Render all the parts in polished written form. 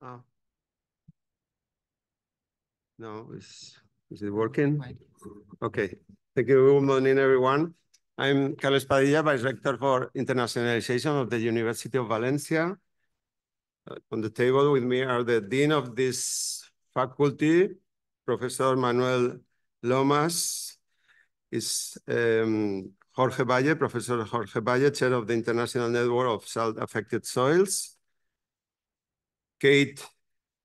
Ah. No, is it working? Okay. Thank you. Good morning, everyone. I'm Carlos Padilla, Vice Rector for Internationalization of the University of Valencia. On the table with me are the Dean of this faculty, Professor Manuel Lomas, is Jorge Valle, Professor Jorge Valle, Chair of the International Network of Salt-Affected Soils. Kate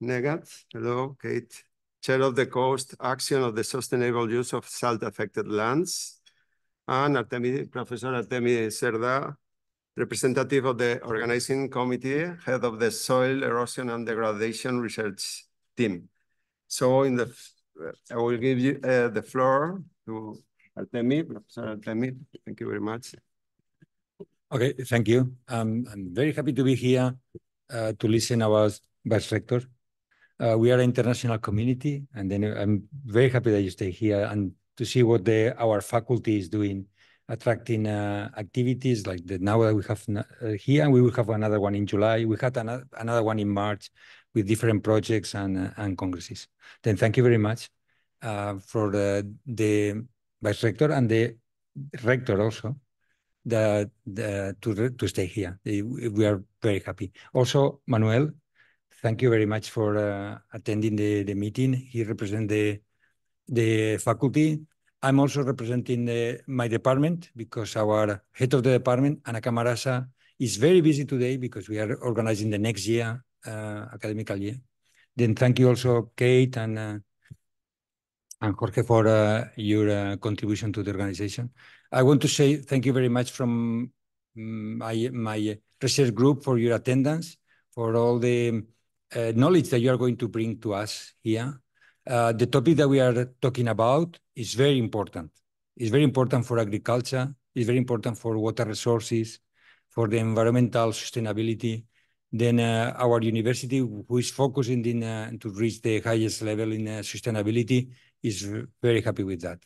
Negat, hello, Kate, Chair of the Coast Action of the Sustainable Use of Salt-Affected Lands. And Professor Artemi Cerda, representative of the organizing committee, head of the Soil Erosion and Degradation Research Team. So I will give you the floor to Artemi, Professor Artemi. Thank you very much. Okay, thank you. I'm very happy to be here to listen about Vice Rector. We are an international community, and then I'm very happy that you stay here and to see what our faculty is doing, attracting activities like now that we have here, and we will have another one in July. We had another one in March with different projects and congresses. Then thank you very much for the Vice Rector and the Rector also to stay here. We are very happy. Also, Manuel, thank you very much for attending the meeting. He represents the faculty. I'm also representing my department because our head of the department, Ana Camarasa, is very busy today because we are organizing the next year, academical year. Then thank you also, Kate and Jorge for your contribution to the organization. I want to say thank you very much from my research group for your attendance, for all the knowledge that you are going to bring to us here. The topic that we are talking about is very important. It's very important for agriculture. It's very important for water resources, for the environmental sustainability. Then our university, who is focusing to reach the highest level in sustainability, is very happy with that.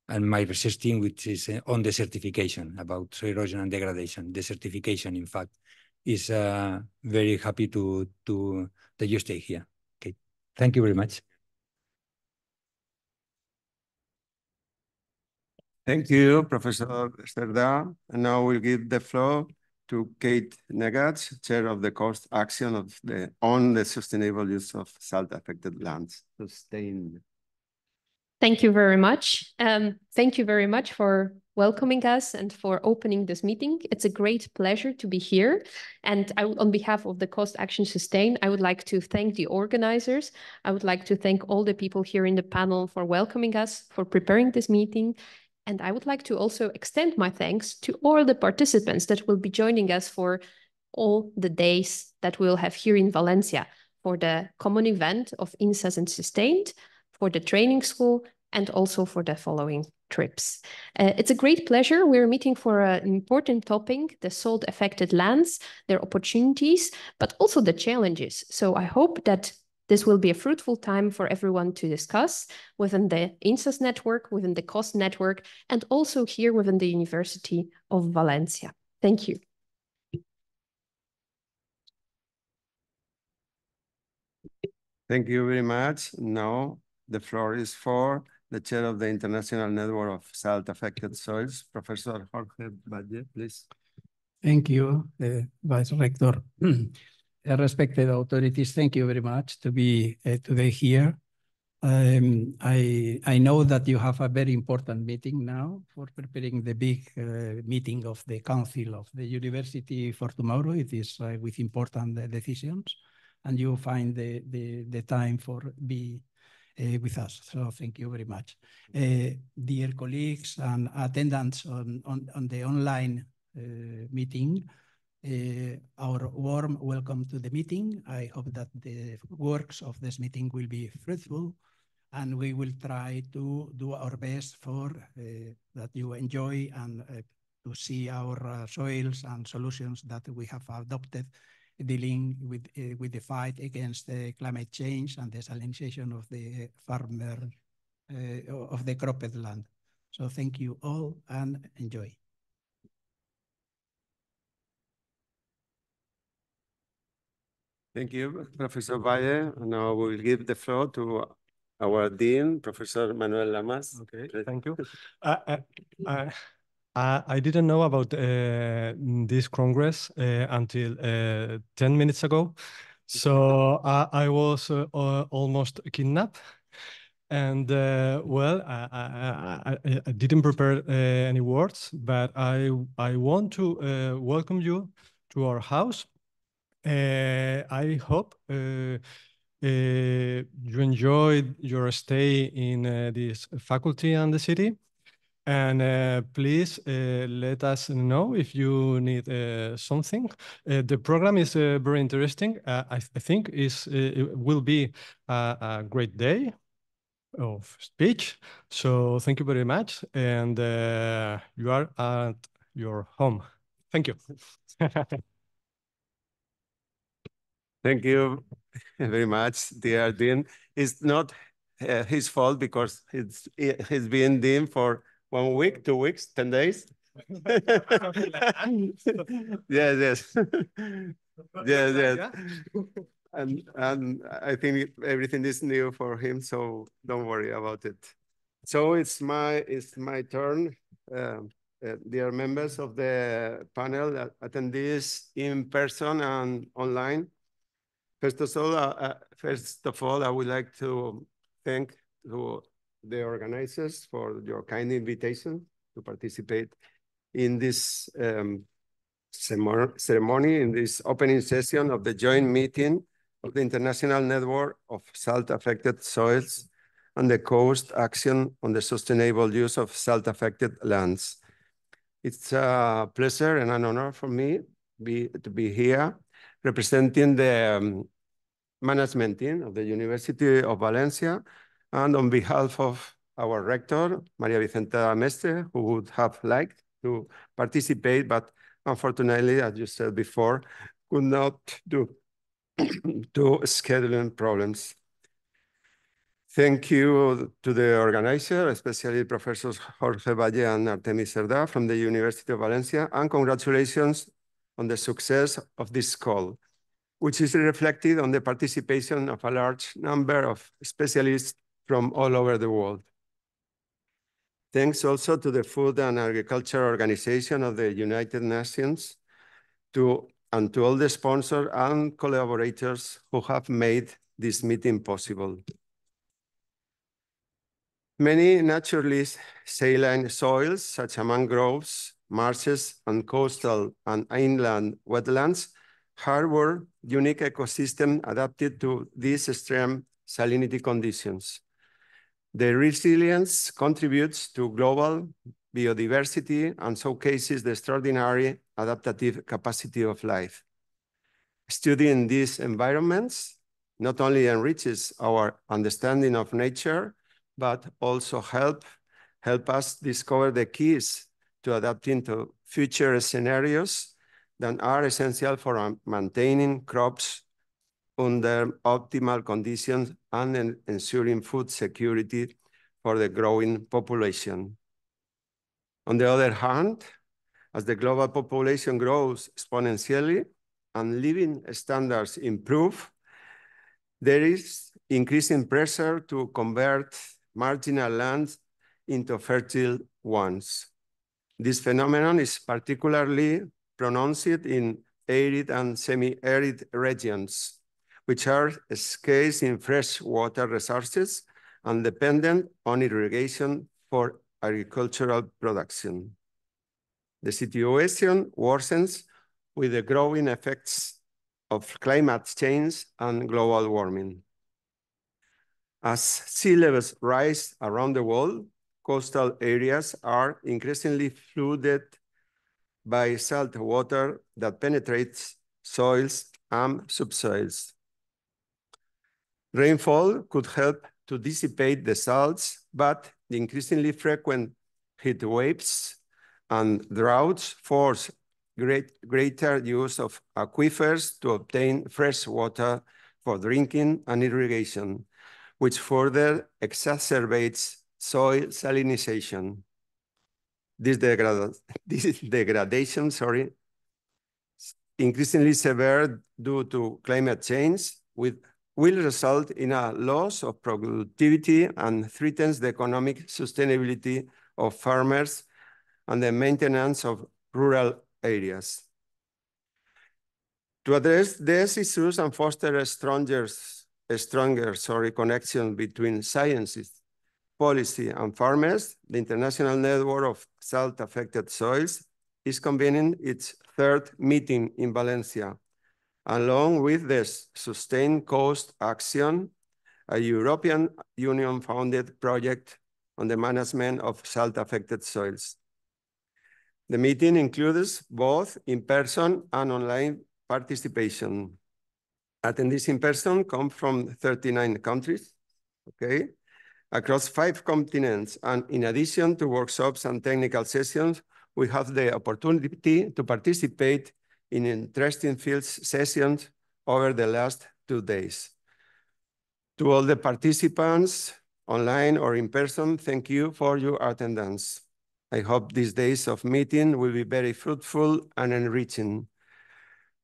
And my research team, which is on the certification about soil erosion and degradation, the certification, in fact, is very happy that you stay here. Okay, thank you very much. Thank you, Professor Cerda. And now we'll give the floor to Kate Negat, Chair of the Coast Action on the Sustainable Use of Salt-Affected Lands. Sustain. Thank you very much. Thank you very much for welcoming us and for opening this meeting. It's a great pleasure to be here. And on behalf of the Coast Action Sustain, I would like to thank the organizers. I would like to thank all the people here in the panel for welcoming us, for preparing this meeting. And I would like to also extend my thanks to all the participants that will be joining us for all the days that we'll have here in Valencia, for the common event of INSAS and Sustained, for the training school, and also for the following trips. It's a great pleasure. We're meeting for an important topic, the salt-affected lands, their opportunities, but also the challenges. So I hope that this will be a fruitful time for everyone to discuss within the INSAS network, within the COST network, and also here within the University of Valencia. Thank you. Thank you very much. Now the floor is for the Chair of the International Network of Salt-Affected Soils, Professor Jorge Valle, please. Thank you, Vice Rector. Respected authorities, thank you very much to be today here. I know that you have a very important meeting now for preparing the big meeting of the Council of the University for tomorrow. It is with important decisions, and you find the time for be with us. So thank you very much. Dear colleagues and attendants on the online meeting, our warm welcome to the meeting. I hope that the works of this meeting will be fruitful, and we will try to do our best for that you enjoy and to see our soils and solutions that we have adopted dealing with the fight against climate change and the salinization of the farmer of the cropped land. So thank you all and enjoy. Thank you, Professor Valle. Now we will give the floor to our Dean, Professor Manuel Lamas. Okay, thank you. I didn't know about this Congress until 10 minutes ago. So I was almost kidnapped. And well, I didn't prepare any words, but I want to welcome you to our house. I hope you enjoyed your stay in this faculty and the city. And please let us know if you need something. The program is very interesting. I think it will be a great day of speech. So thank you very much. And you are at your home. Thank you. Thank you very much, dear Dean. It's not his fault because he's been Dean for 1 week, 2 weeks, 10 days. Yes. Yes. And I think everything is new for him, so don't worry about it. So it's my turn. Dear members of the panel, attendees in person and online. First of all, I would like to thank the organizers for your kind invitation to participate in this ceremony, in this opening session of the joint meeting of the International Network of Salt-Affected Soils and the Coast Action on the Sustainable Use of Salt-Affected Lands. It's a pleasure and an honor for me to be here representing the management team of the University of Valencia, and on behalf of our rector, Maria Vicenta Mestre, who would have liked to participate, but unfortunately, as you said before, could not due to scheduling problems. Thank you to the organizer, especially Professors Jorge Valle and Artemis Cerdá from the University of Valencia, and congratulations on the success of this call, which is reflected on the participation of a large number of specialists from all over the world. Thanks also to the Food and Agriculture Organization of the United Nations, and to all the sponsors and collaborators who have made this meeting possible. Many naturally saline soils, such as mangroves, marshes, and coastal and inland wetlands, harbor unique ecosystem adapted to these extreme salinity conditions. The resilience contributes to global biodiversity and showcases the extraordinary adaptive capacity of life. Studying these environments not only enriches our understanding of nature, but also help us discover the keys to adapting to future scenarios that are essential for maintaining crops under optimal conditions and ensuring food security for the growing population. On the other hand, as the global population grows exponentially and living standards improve, there is increasing pressure to convert marginal lands into fertile ones. This phenomenon is particularly pronounced in arid and semi-arid regions, which are scarce in fresh water resources and dependent on irrigation for agricultural production. The situation worsens with the growing effects of climate change and global warming. As sea levels rise around the world, coastal areas are increasingly flooded by salt water that penetrates soils and subsoils. Rainfall could help to dissipate the salts, but the increasingly frequent heat waves and droughts force greater use of aquifers to obtain fresh water for drinking and irrigation, which further exacerbates soil salinization. This degradation increasingly severe due to climate change, will result in a loss of productivity and threatens the economic sustainability of farmers and the maintenance of rural areas. To address these issues and foster a stronger connection between scientists, policy, and farmers, the International Network of Salt-Affected Soils is convening its third meeting in Valencia, along with the Sustained Coast Action, a European Union-funded project on the management of salt-affected soils. The meeting includes both in-person and online participation. Attendees in person come from 39 countries, okay, across 5 continents. And in addition to workshops and technical sessions, we have the opportunity to participate in interesting field sessions over the last 2 days. To all the participants, online or in person, thank you for your attendance. I hope these days of meeting will be very fruitful and enriching.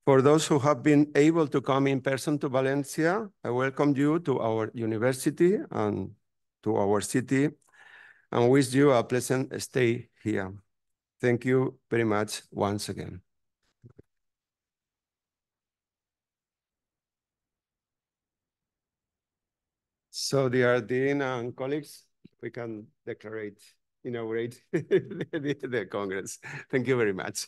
For those who have been able to come in person to Valencia, I welcome you to our university and to our city and wish you a pleasant stay here. Thank you very much once again. So, dear Dean and colleagues, we can inaugurate the Congress. Thank you very much.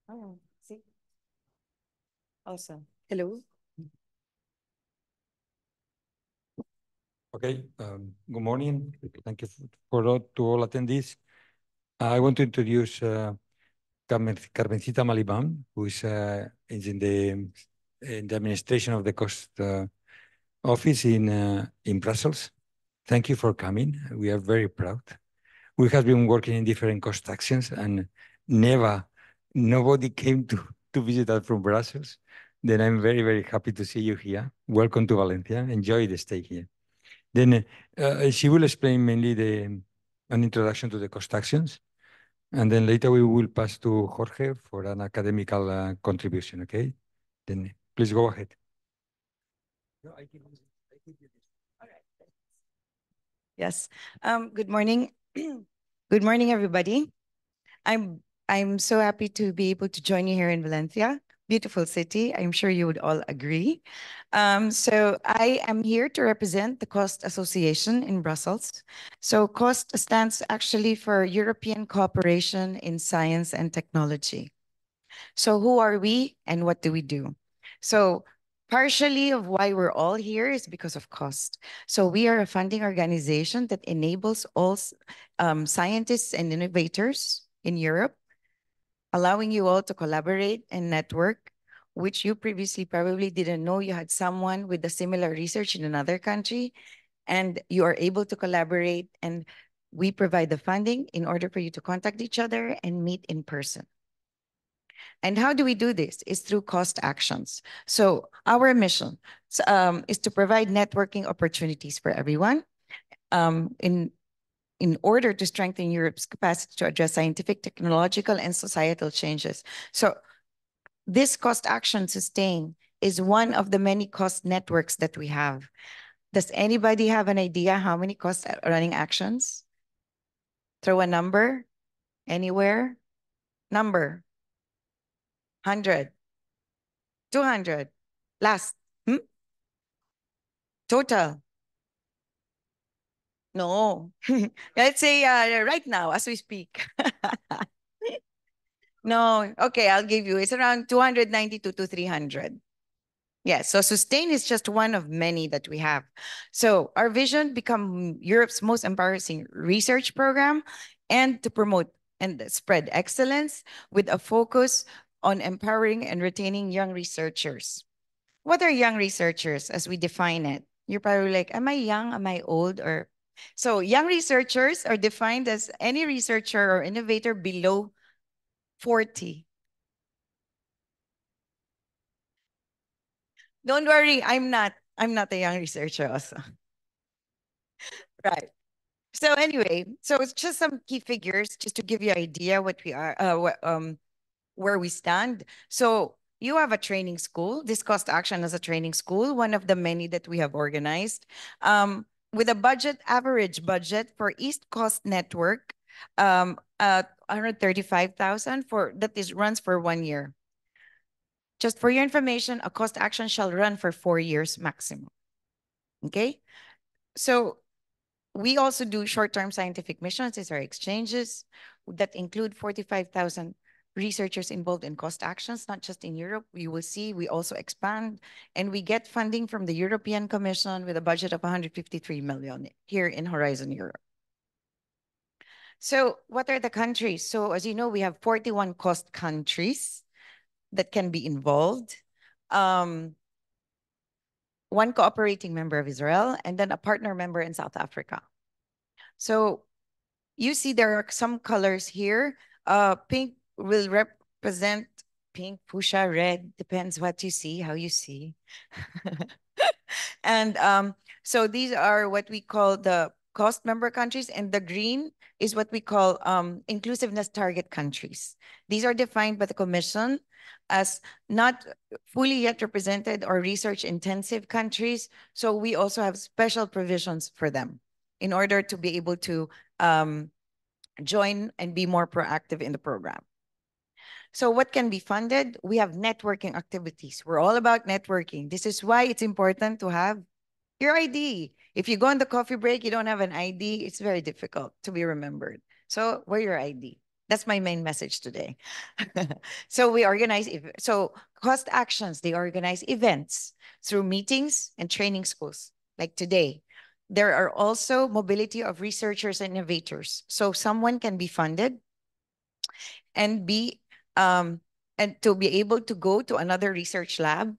Oh, see. Awesome. Hello. Okay, good morning. Thank you to all attendees. I want to introduce Carmencita Malibam, who is in the administration of the cost office in Brussels. Thank you for coming. We are very proud. We have been working in different cost actions, and nobody came to visit us from Brussels. Then I'm very, very happy to see you here. Welcome to Valencia. Enjoy the stay here. Then she will explain mainly an introduction to the cost actions. And then later we will pass to Jorge for an academical contribution, okay? Then please go ahead. No, I give you this. All right. Yes. Good morning. Good morning, everybody. I'm so happy to be able to join you here in Valencia. Beautiful city. I'm sure you would all agree. So I am here to represent the COST Association in Brussels. So COST stands actually for European Cooperation in Science and Technology. So who are we and what do we do? So partially of why we're all here is because of COST. So we are a funding organization that enables all scientists and innovators in Europe, allowing you all to collaborate and network, which you previously probably didn't know you had someone with a similar research in another country, and you are able to collaborate, and we provide the funding in order for you to contact each other and meet in person. And how do we do this? It's through cost actions. So our mission is to provide networking opportunities for everyone in order to strengthen Europe's capacity to address scientific, technological, and societal changes. So this cost action sustain is one of the many cost networks that we have. Does anybody have an idea how many cost running actions? Throw a number anywhere. Number. 100. 200. Last. Total. No. Let's say right now as we speak. No. Okay, I'll give you. It's around 292 to 300. Yes, so sustain is just one of many that we have. So our vision, become Europe's most empowering research program and to promote and spread excellence with a focus on empowering and retaining young researchers. What are young researchers as we define it? You're probably like, am I young? Am I old? Or so young researchers are defined as any researcher or innovator below 40. Don't worry, I'm not a young researcher also. Right. So anyway, so it's just some key figures just to give you an idea what we are, where we stand. So you have a training school. This cost action is a training school, one of the many that we have organized. With a average budget for East Coast Network, 135,000 runs for 1 year. Just for your information, a cost action shall run for 4 years maximum. Okay? So we also do short-term scientific missions. These are exchanges that include 45,000 researchers involved in cost actions, not just in Europe. You will see we also expand, and we get funding from the European Commission with a budget of 153 million here in Horizon Europe. So what are the countries? So as you know, we have 41 cost countries that can be involved. One cooperating member of Israel, and then a partner member in South Africa. So you see there are some colors here. Pink will represent pink, fuchsia, red, depends what you see, how you see. And so these are what we call the cost member countries, and the green is what we call inclusiveness target countries. These are defined by the Commission as not fully yet represented or research intensive countries. So we also have special provisions for them in order to be able to join and be more proactive in the program. So what can be funded? We have networking activities. We're all about networking. This is why it's important to have your ID. If you go on the coffee break, you don't have an ID, it's very difficult to be remembered. So wear your ID. That's my main message today. So we organize, so cost actions, they organize events through meetings and training schools. Like today, there are also mobility of researchers and innovators. So someone can be funded and be and to be able to go to another research lab,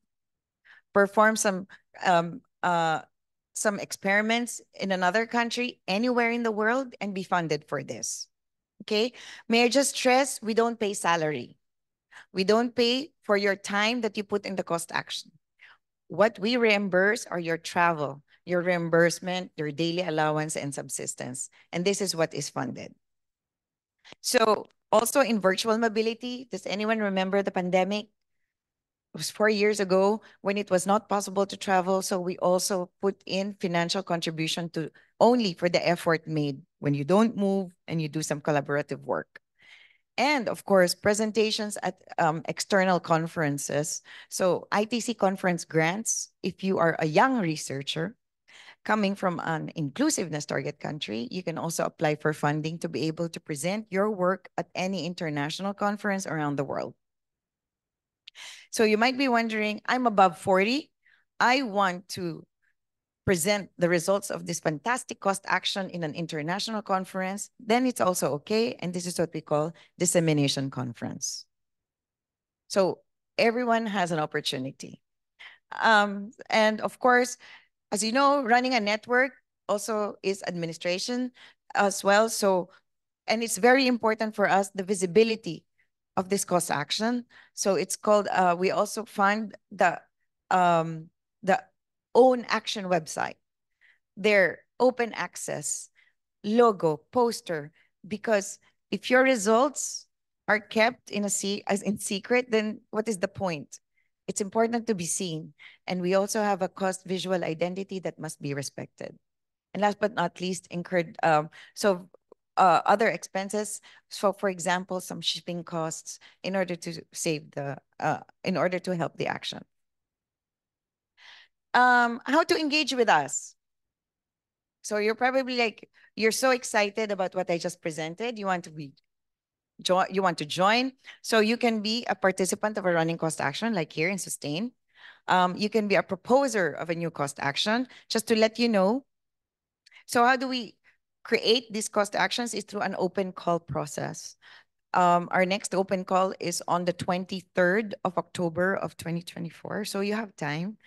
perform some experiments in another country, anywhere in the world, and be funded for this. Okay. May I just stress, we don't pay salary. We don't pay for your time that you put in the cost action. What we reimburse are your travel, your reimbursement, your daily allowance, and subsistence. And this is what is funded. So also in virtual mobility, does anyone remember the pandemic? It was 4 years ago when it was not possible to travel. So we also put in financial contribution to only for the effort made when you don't move and you do some collaborative work. And of course, presentations at external conferences. So ITC conference grants, if you are a young researcher coming from an inclusiveness target country, you can also apply for funding to be able to present your work at any international conference around the world. So you might be wondering, I'm above 40. I want to present the results of this fantastic cost action in an international conference, then it's also okay. And this is what we call dissemination conference. So everyone has an opportunity. And of course, as you know, running a network also is administration as well. So, and it's very important for us, the visibility of this cost action. So it's called, we also fund the own action website, their open access, logo, poster, because if your results are kept in secret, then what is the point? It's important to be seen. And we also have a cost visual identity that must be respected. And last but not least, incurred, other expenses. So for example, some shipping costs in order to save in order to help the action. How to engage with us? So you're probably like, you're so excited about what I just presented. You want to join. So you can be a participant of a running cost action like here in Sustain. You can be a proposer of a new cost action, just to let you know. So how do we create these cost actions is through an open call process. Our next open call is on the 23rd of October of 2024. So you have time.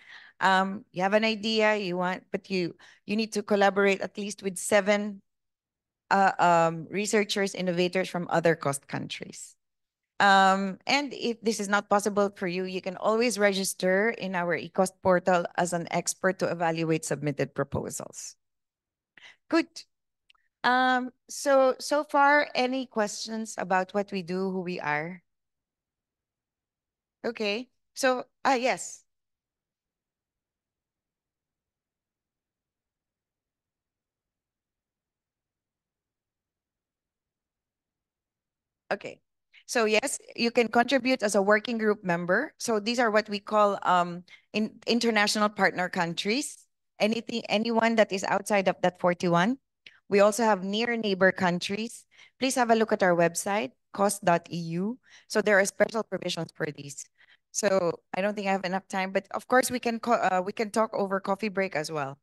You have an idea but you need to collaborate at least with 7 researchers, innovators from other cost countries. And if this is not possible for you, you can always register in our eCost portal as an expert to evaluate submitted proposals. Good. So far, any questions about what we do, who we are? Okay. So, yes. Okay. So yes, you can contribute as a working group member. So these are what we call international partner countries. Anyone that is outside of that 41. We also have near neighbor countries. Please have a look at our website, cost.eu. So there are special provisions for these. So I don't think I have enough time, but of course we can talk over coffee break as well.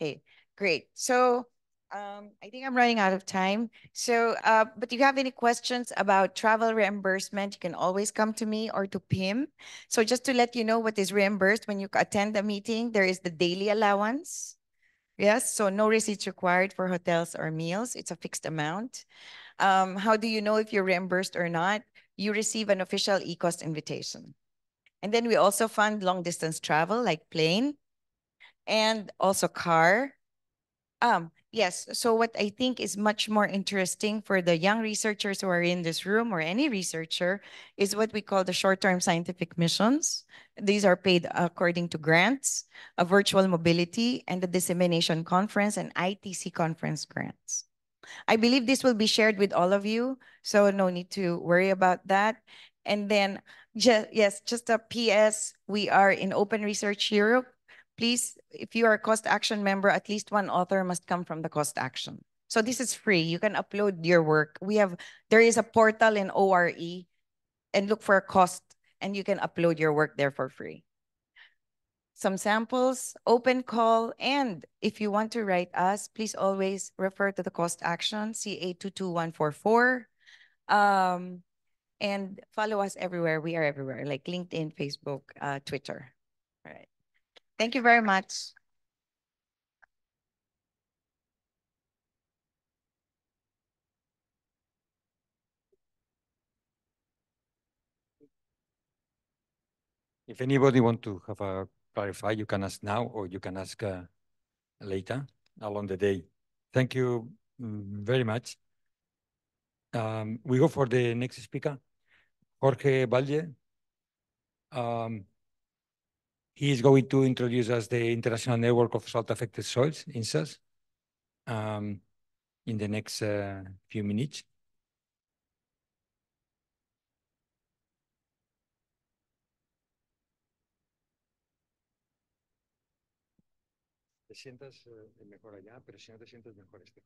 Okay, great. So I think I'm running out of time. So, but if you have any questions about travel reimbursement, you can always come to me or to Pim. So just to let you know what is reimbursed when you attend a meeting, there is the daily allowance. Yes, so no receipts required for hotels or meals. It's a fixed amount. How do you know if you're reimbursed or not? You receive an official eCost invitation. And then we also fund long distance travel like plane and also car. Yes, so what I think is much more interesting for the young researchers who are in this room or any researcher is what we call the short-term scientific missions. These are paid according to grants, a virtual mobility, and the dissemination conference and ITC conference grants. I believe this will be shared with all of you, so no need to worry about that. And then, just a PS, we are in Open Research Europe. Please, if you are a cost action member, at least one author must come from the cost action. So this is free. You can upload your work. There is a portal in ORE and look for a cost and you can upload your work there for free. Some samples, open call, and if you want to write us, please always refer to the cost action, CA22144. And follow us everywhere. We are everywhere, like LinkedIn, Facebook, Twitter. All right. Thank you very much. If anybody want to have a clarify, you can ask now or you can ask later along the day. Thank you very much. We go for the next speaker, Jorge Valle. He is going to introduce us the International Network of Salt-Affected Soils, INSAS, in the next few minutes. Te sientas mejor allá, pero si no te sientes mejor este.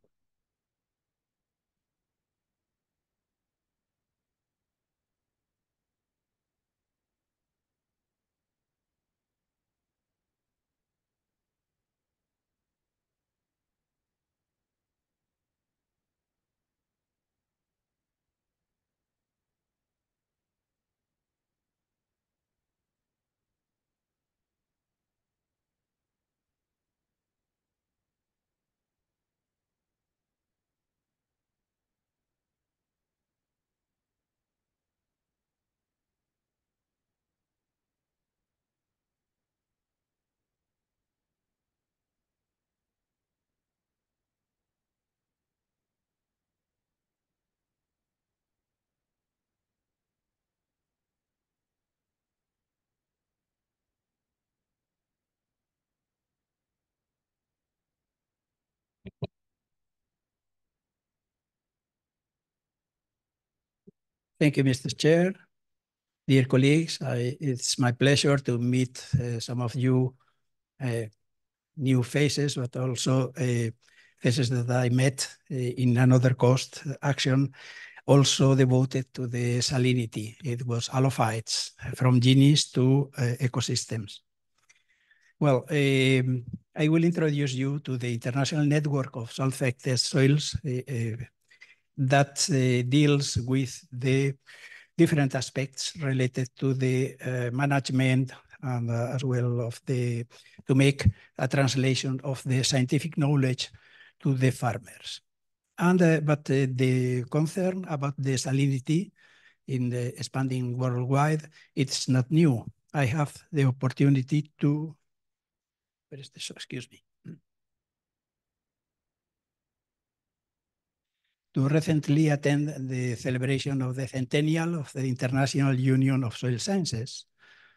Thank you, Mr. Chair. Dear colleagues, it's my pleasure to meet some of you new faces, but also faces that I met in another coast action, also devoted to the salinity. It was halophytes, from genies to ecosystems. Well, I will introduce you to the International Network of Salt-Affected Soils that deals with the different aspects related to the management and as well of to make a translation of the scientific knowledge to the farmers. And but the concern about the salinity in the expanding worldwide, it's not new. I have the opportunity to, excuse me, to recently attend the celebration of the centennial of the International Union of Soil Sciences.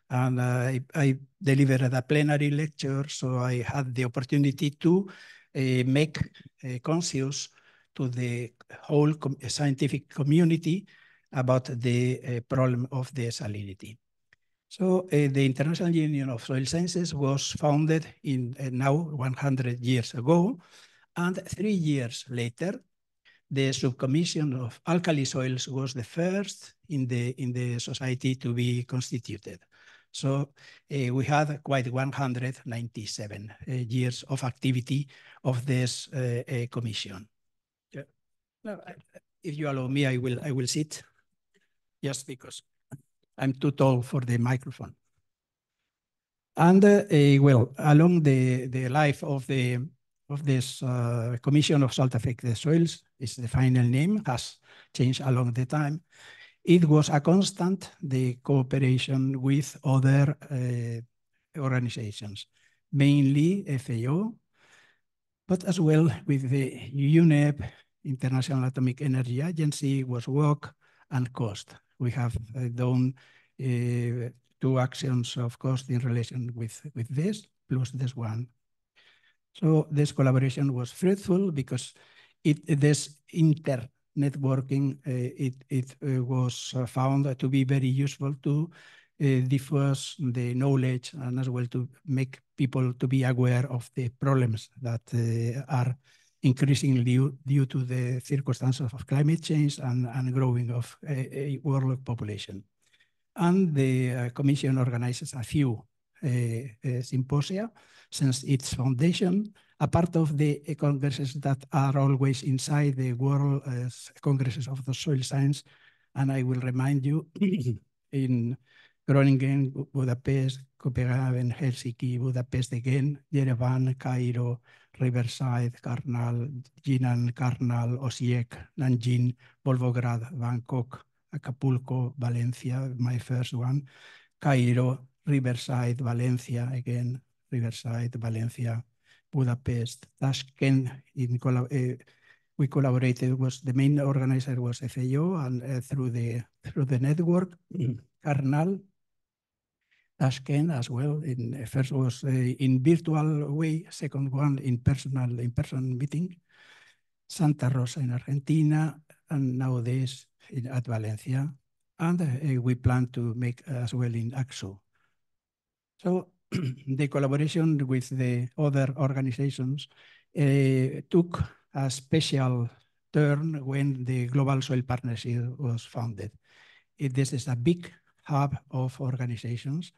And I delivered a plenary lecture, so I had the opportunity to make conscious to the whole scientific community about the problem of the salinity. So the International Union of Soil Sciences was founded in now 100 years ago, and 3 years later, the subcommission of alkali soils was the first in the society to be constituted. So we had quite 197 years of activity of this commission. Yeah. No, if you allow me, I will sit, just because I'm too tall for the microphone. And well, along the life of this Commission of Salt-Affected Soils, is the final name, has changed along the time. It was a constant, the cooperation with other organizations, mainly FAO, but as well with the UNEP, International Atomic Energy Agency, was WOC, and COST. We have done 2 actions of COST in relation with this, plus this one. So this collaboration was fruitful because this inter-networking, it was found to be very useful to diffuse the knowledge and as well to make people to be aware of the problems that are increasingly due to the circumstances of climate change and growing of world population. And the Commission organizes a few symposia since its foundation, a part of the congresses that are always inside the World Congresses of the Soil Science, And I will remind you in Groningen, Budapest, Copenhagen, Helsinki, Budapest again, Yerevan, Cairo, Riverside, Karnal, Jinan, Karnal, Osijek, Nanjing, Volgograd, Bangkok, Acapulco, Valencia, my first one, Cairo, Riverside, Valencia, again, Riverside, Valencia, Budapest, Tashkent. We collaborated. The main organizer was FAO, and through the network, Karnal, Tashkent as well. First was in virtual way. Second one in person meeting. Santa Rosa in Argentina, and nowadays at Valencia. And we plan to make as well in AXO. So the collaboration with the other organizations took a special turn when the Global Soil Partnership was founded. This is a big hub of organizations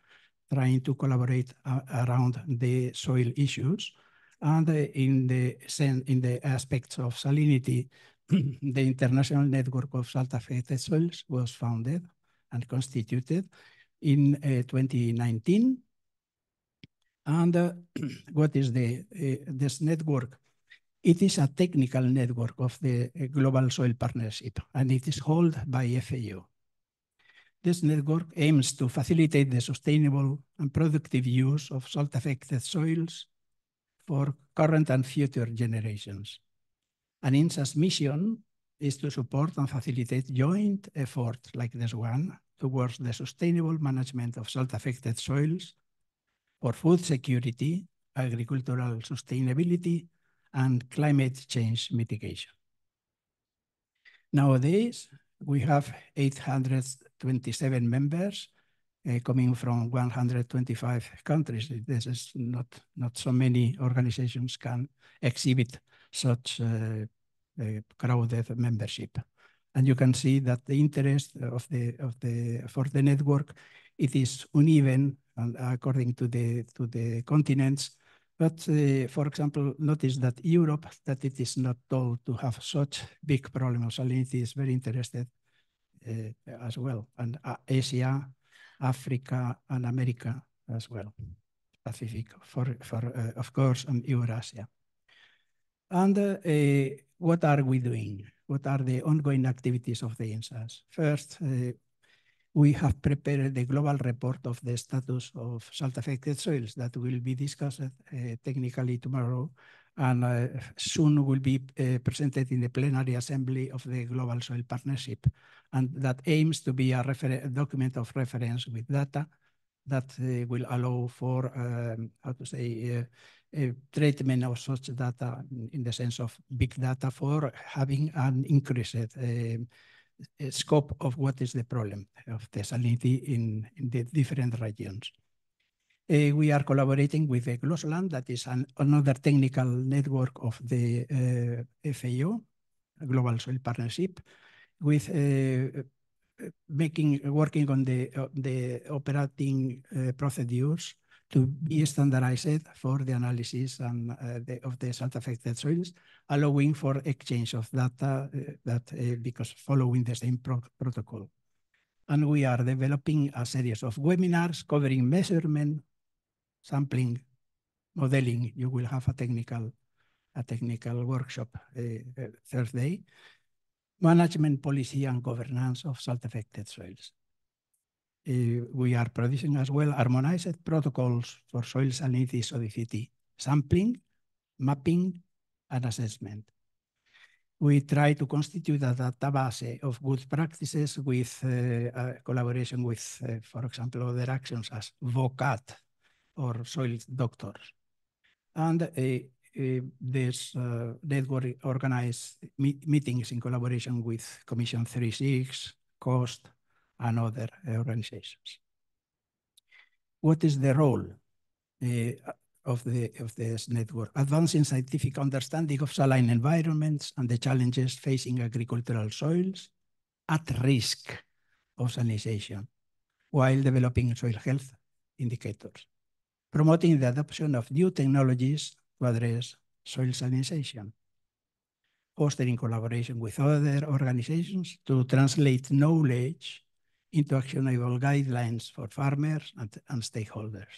trying to collaborate around the soil issues. And in the aspects of salinity, the International Network of Salt-Affected Soils was founded and constituted in 2019. And what is this network? It is a technical network of the Global Soil Partnership, and it is held by FAO. This network aims to facilitate the sustainable and productive use of salt-affected soils for current and future generations. And INSAS mission is to support and facilitate joint efforts like this one towards the sustainable management of salt-affected soils for food security, agricultural sustainability, and climate change mitigation. Nowadays, we have 827 members coming from 125 countries. This is not so many organizations can exhibit such crowded membership. And you can see that the interest for the network, it is uneven and according to the continents. But for example, notice that Europe, that it is not told to have such big problem of salinity, is very interested as well. And Asia, Africa, and America as well. Pacific, of course, and Eurasia. And what are we doing? What are the ongoing activities of the INSAS? First, we have prepared the global report of the status of salt-affected soils that will be discussed technically tomorrow, and soon will be presented in the plenary assembly of the Global Soil Partnership. And that aims to be a document of reference with data that will allow for, treatment of such data in the sense of big data for having an increased scope of what is the problem of the salinity in the different regions. We are collaborating with the GLOSLAND, that is another technical network of the FAO, Global Soil Partnership, with working on the operating procedures to be standardized for the analysis and of the salt-affected soils, allowing for exchange of data because following the same protocol. And we are developing a series of webinars covering measurement, sampling, modeling. You will have a technical workshop Thursday. Management policy and governance of salt-affected soils. We are producing as well harmonized protocols for soil salinity sodicity, sampling, mapping, and assessment. We try to constitute a database of good practices with collaboration with, for example, other actions as VOCAT or soil doctors. And this network organized meetings in collaboration with Commission 36, COST, and other organizations. What is the role of this network? Advancing scientific understanding of saline environments and the challenges facing agricultural soils at risk of salinization, while developing soil health indicators. Promoting the adoption of new technologies to address soil salinization. fostering collaboration with other organizations to translate knowledge into actionable guidelines for farmers and stakeholders.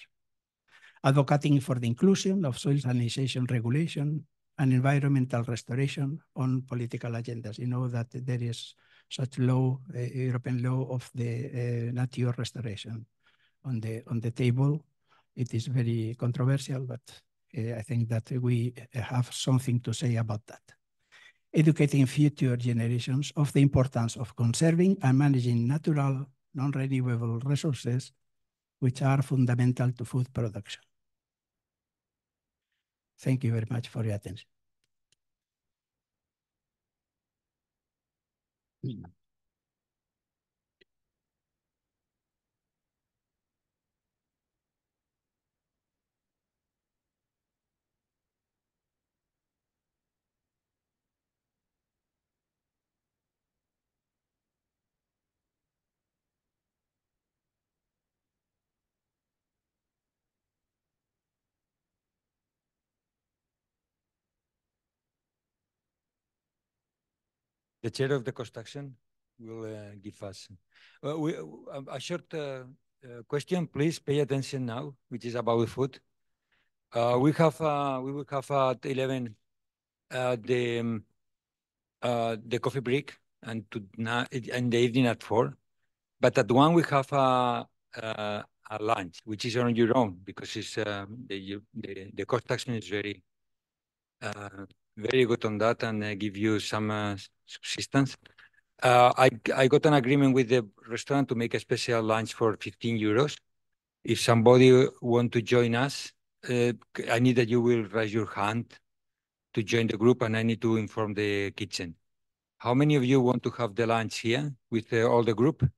Advocating for the inclusion of soil salinization regulation and environmental restoration on political agendas. You know that there is such law, European law of the nature restoration on the table. It is very controversial, but I think that we have something to say about that. Educating future generations of the importance of conserving and managing natural, non-renewable resources, which are fundamental to food production. Thank you very much for your attention. The chair of the construction will give us a short question. Please pay attention now, which is about food. We will have at 11 the coffee break, and in the evening at 4. But at 1 we have a lunch, which is on your own, because it's the construction is very good on that, and give you some subsistence. I got an agreement with the restaurant to make a special lunch for 15 euros. If somebody want to join us, I need that you will raise your hand to join the group, and I need to inform the kitchen. How many of you want to have the lunch here with all the group?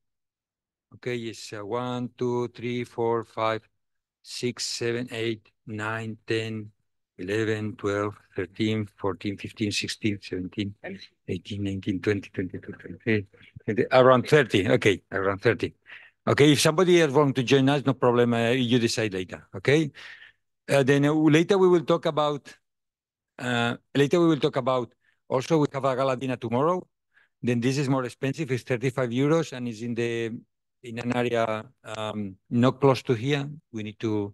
Okay, yes, 1, 2, 3, 4, 5, 6, 7, 8, 9, 10, 11, 12, 13, 14, 15, 16, 17, 18, 19, 20, 22, 23, around 30. Okay, around 30. Okay, if somebody else wants to join us, no problem. You decide later. Okay. Then later we will talk about. Also, we have a gala dinner tomorrow. Then this is more expensive. It's 35 euros, and is in an area not close to here. We need to.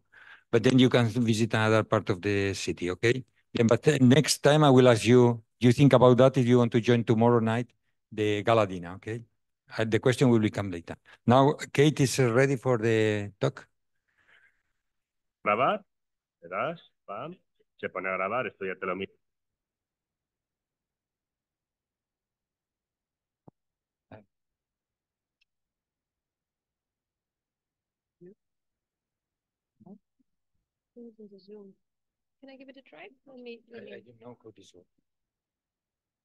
But then you can visit another part of the city, okay? Then, but next time I will ask you, you think about that if you want to join tomorrow night, the gala dinner, okay? The question will become later. Now, Kate is ready for the talk. Grabar, le das, pam, se pone a grabar, esto ya te lo miro. Can I give it a try? I didn't know how this works.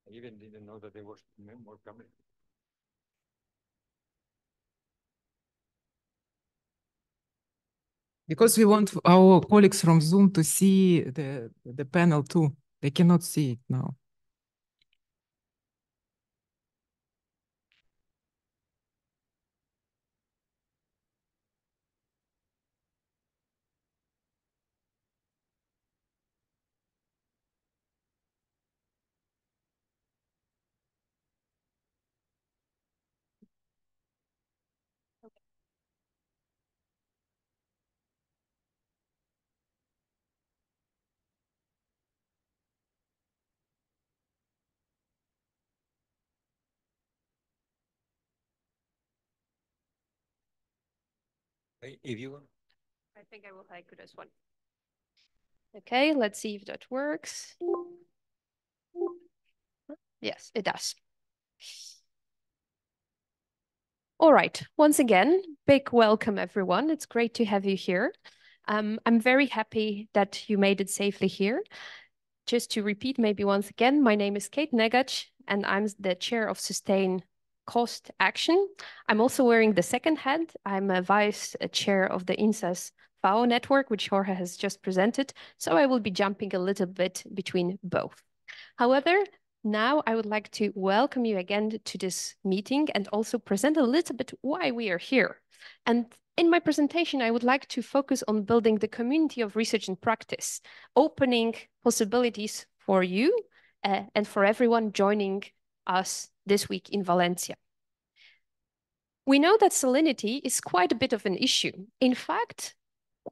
I even didn't know that there was more cameras. Because we want our colleagues from Zoom to see the panel too. They cannot see it now. If you want. I think I could as well. Okay, let's see if that works. Yes, it does. All right, once again, big welcome everyone. It's great to have you here. I'm very happy that you made it safely here. Just to repeat maybe once again, my name is Kate Negach, and I'm the chair of Sustain Cost Action. I'm also wearing the second hat. I'm a vice chair of the INSAS FAO network, which Jorge has just presented. So I will be jumping a little bit between both. However, now I would like to welcome you again to this meeting and also present a little bit why we are here. And in my presentation, I would like to focus on building the community of research and practice, opening possibilities for you and for everyone joining us this week in Valencia. We know that salinity is quite a bit of an issue. In fact,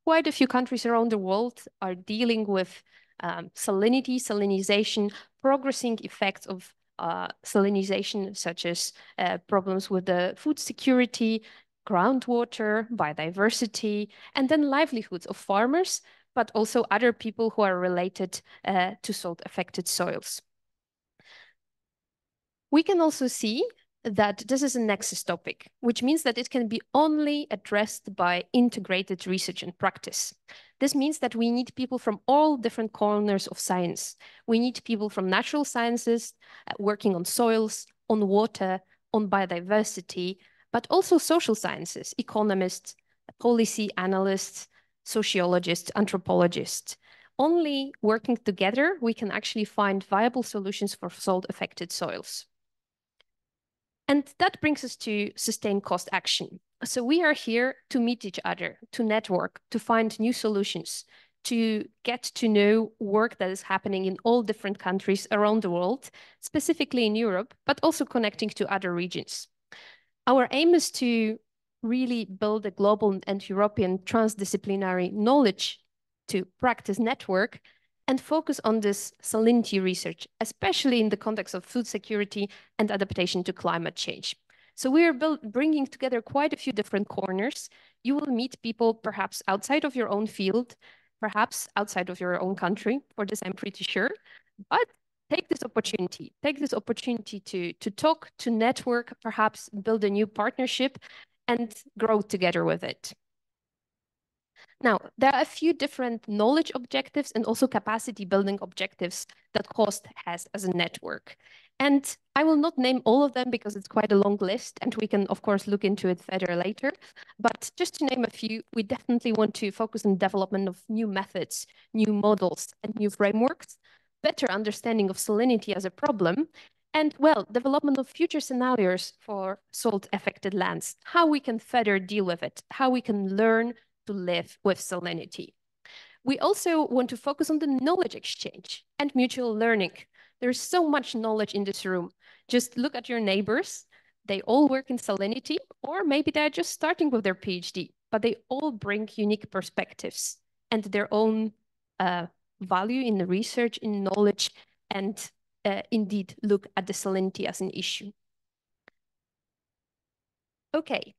quite a few countries around the world are dealing with salinity, salinization, progressing effects of salinization, such as problems with the food security, groundwater, biodiversity, and then livelihoods of farmers, but also other people who are related to salt-affected soils. We can also see that this is a nexus topic, which means that it can be only addressed by integrated research and practice. This means that we need people from all different corners of science. We need people from natural sciences working on soils, on water, on biodiversity, but also social sciences, economists, policy analysts, sociologists, anthropologists. Only working together, we can actually find viable solutions for salt-affected soils. And that brings us to sustained cost action. So we are here to meet each other, to network, to find new solutions, to get to know work that is happening in all different countries around the world, specifically in Europe, but also connecting to other regions. Our aim is to really build a global and European transdisciplinary knowledge to practice network and focus on this salinity research, especially in the context of food security and adaptation to climate change. So we are bringing together quite a few different corners. You will meet people perhaps outside of your own field, perhaps outside of your own country, for this I'm pretty sure, but take this opportunity to talk, to network, perhaps build a new partnership and grow together with it. Now, there are a few different knowledge objectives and also capacity building objectives that COST has as a network. And I will not name all of them because it's quite a long list and we can, of course, look into it further later. But just to name a few, we definitely want to focus on development of new methods, new models, and new frameworks, better understanding of salinity as a problem, and, well, development of future scenarios for salt-affected lands, how we can further deal with it, how we can learn to live with salinity. We also want to focus on the knowledge exchange and mutual learning. There's so much knowledge in this room. Just look at your neighbors. They all work in salinity, or maybe they're just starting with their PhD, but they all bring unique perspectives and their own value in the research, in knowledge, and indeed look at the salinity as an issue. Okay,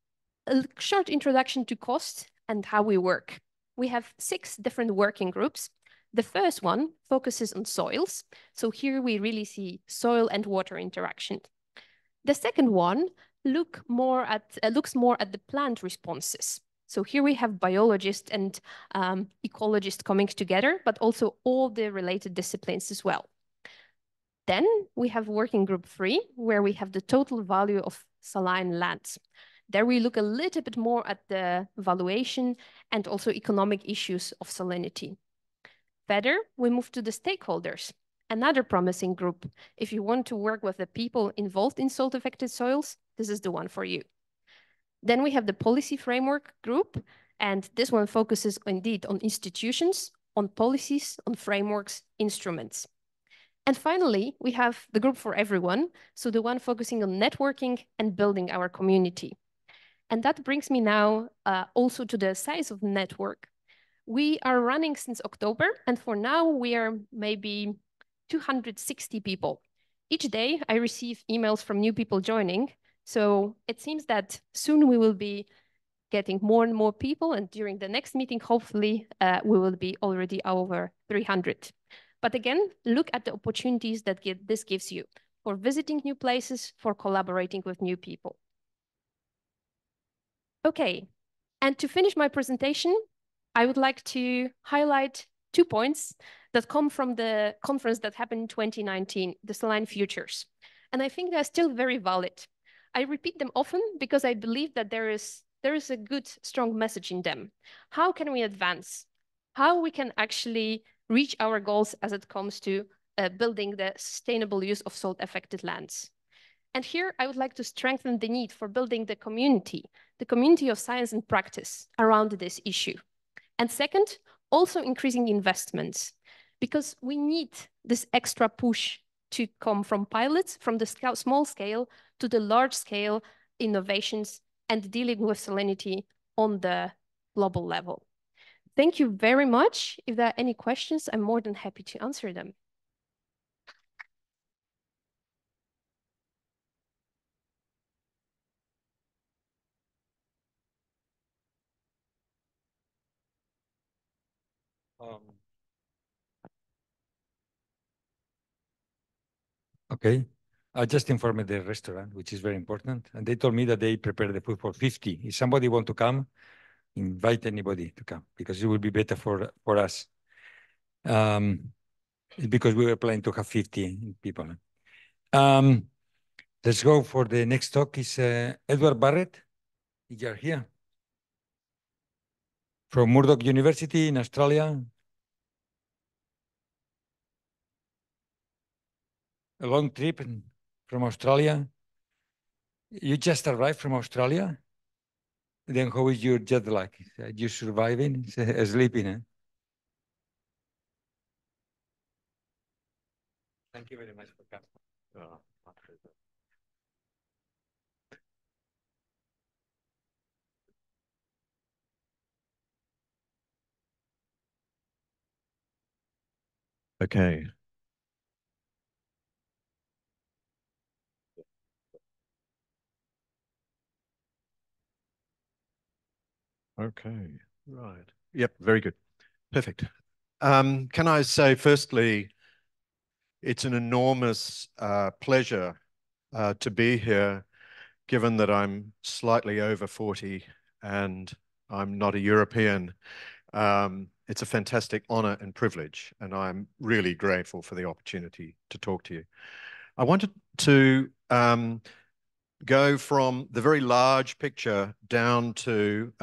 a short introduction to COST and how we work. We have 6 different working groups. The first one focuses on soils. So here we really see soil and water interaction. The second one looks more at the plant responses. So here we have biologists and ecologists coming together, but also all the related disciplines as well. Then we have working group 3, where we have the total value of saline lands. There we look a little bit more at the valuation and also economic issues of salinity. Further, we move to the stakeholders, another promising group. If you want to work with the people involved in salt-affected soils, this is the one for you. Then we have the policy framework group, and this one focuses indeed on institutions, on policies, on frameworks, instruments. And finally, we have the group for everyone, so the one focusing on networking and building our community. And that brings me now also to the size of the network. We are running since October, and for now we are maybe 260 people. Each day I receive emails from new people joining, so it seems that soon we will be getting more and more people, and during the next meeting, hopefully, we will be already over 300. But again, look at the opportunities that this gives you for visiting new places, for collaborating with new people. Okay, and to finish my presentation, I would like to highlight 2 points that come from the conference that happened in 2019, the Saline Futures. And I think they're still very valid. I repeat them often because I believe that there is a good, strong message in them. How can we advance? How we can actually reach our goals as it comes to building the sustainable use of salt-affected lands? And here I would like to strengthen the need for building the community of science and practice around this issue. And second, also increasing investments, because we need this extra push to come from pilots, from the small scale to the large scale innovations and dealing with salinity on the global level. Thank you very much. If there are any questions, I'm more than happy to answer them. Okay. I just informed the restaurant, which is very important, and they told me that they prepare the food for 50. If somebody want to come, invite anybody to come, because it will be better for us. Because we were planning to have 50 people. Let's go for the next talk. Is Edward Barrett. You're here. From Murdoch University in Australia. A long trip from Australia. You just arrived from Australia? Then how is your jet lag? Are you surviving? Sleeping, eh? Thank you very much for coming. Oh, my pleasure. Okay. Okay, right. Yep, very good. Perfect. Can I say, firstly, it's an enormous pleasure to be here, given that I'm slightly over 40 and I'm not a European. It's a fantastic honor and privilege, and I'm really grateful for the opportunity to talk to you. I wanted to go from the very large picture down to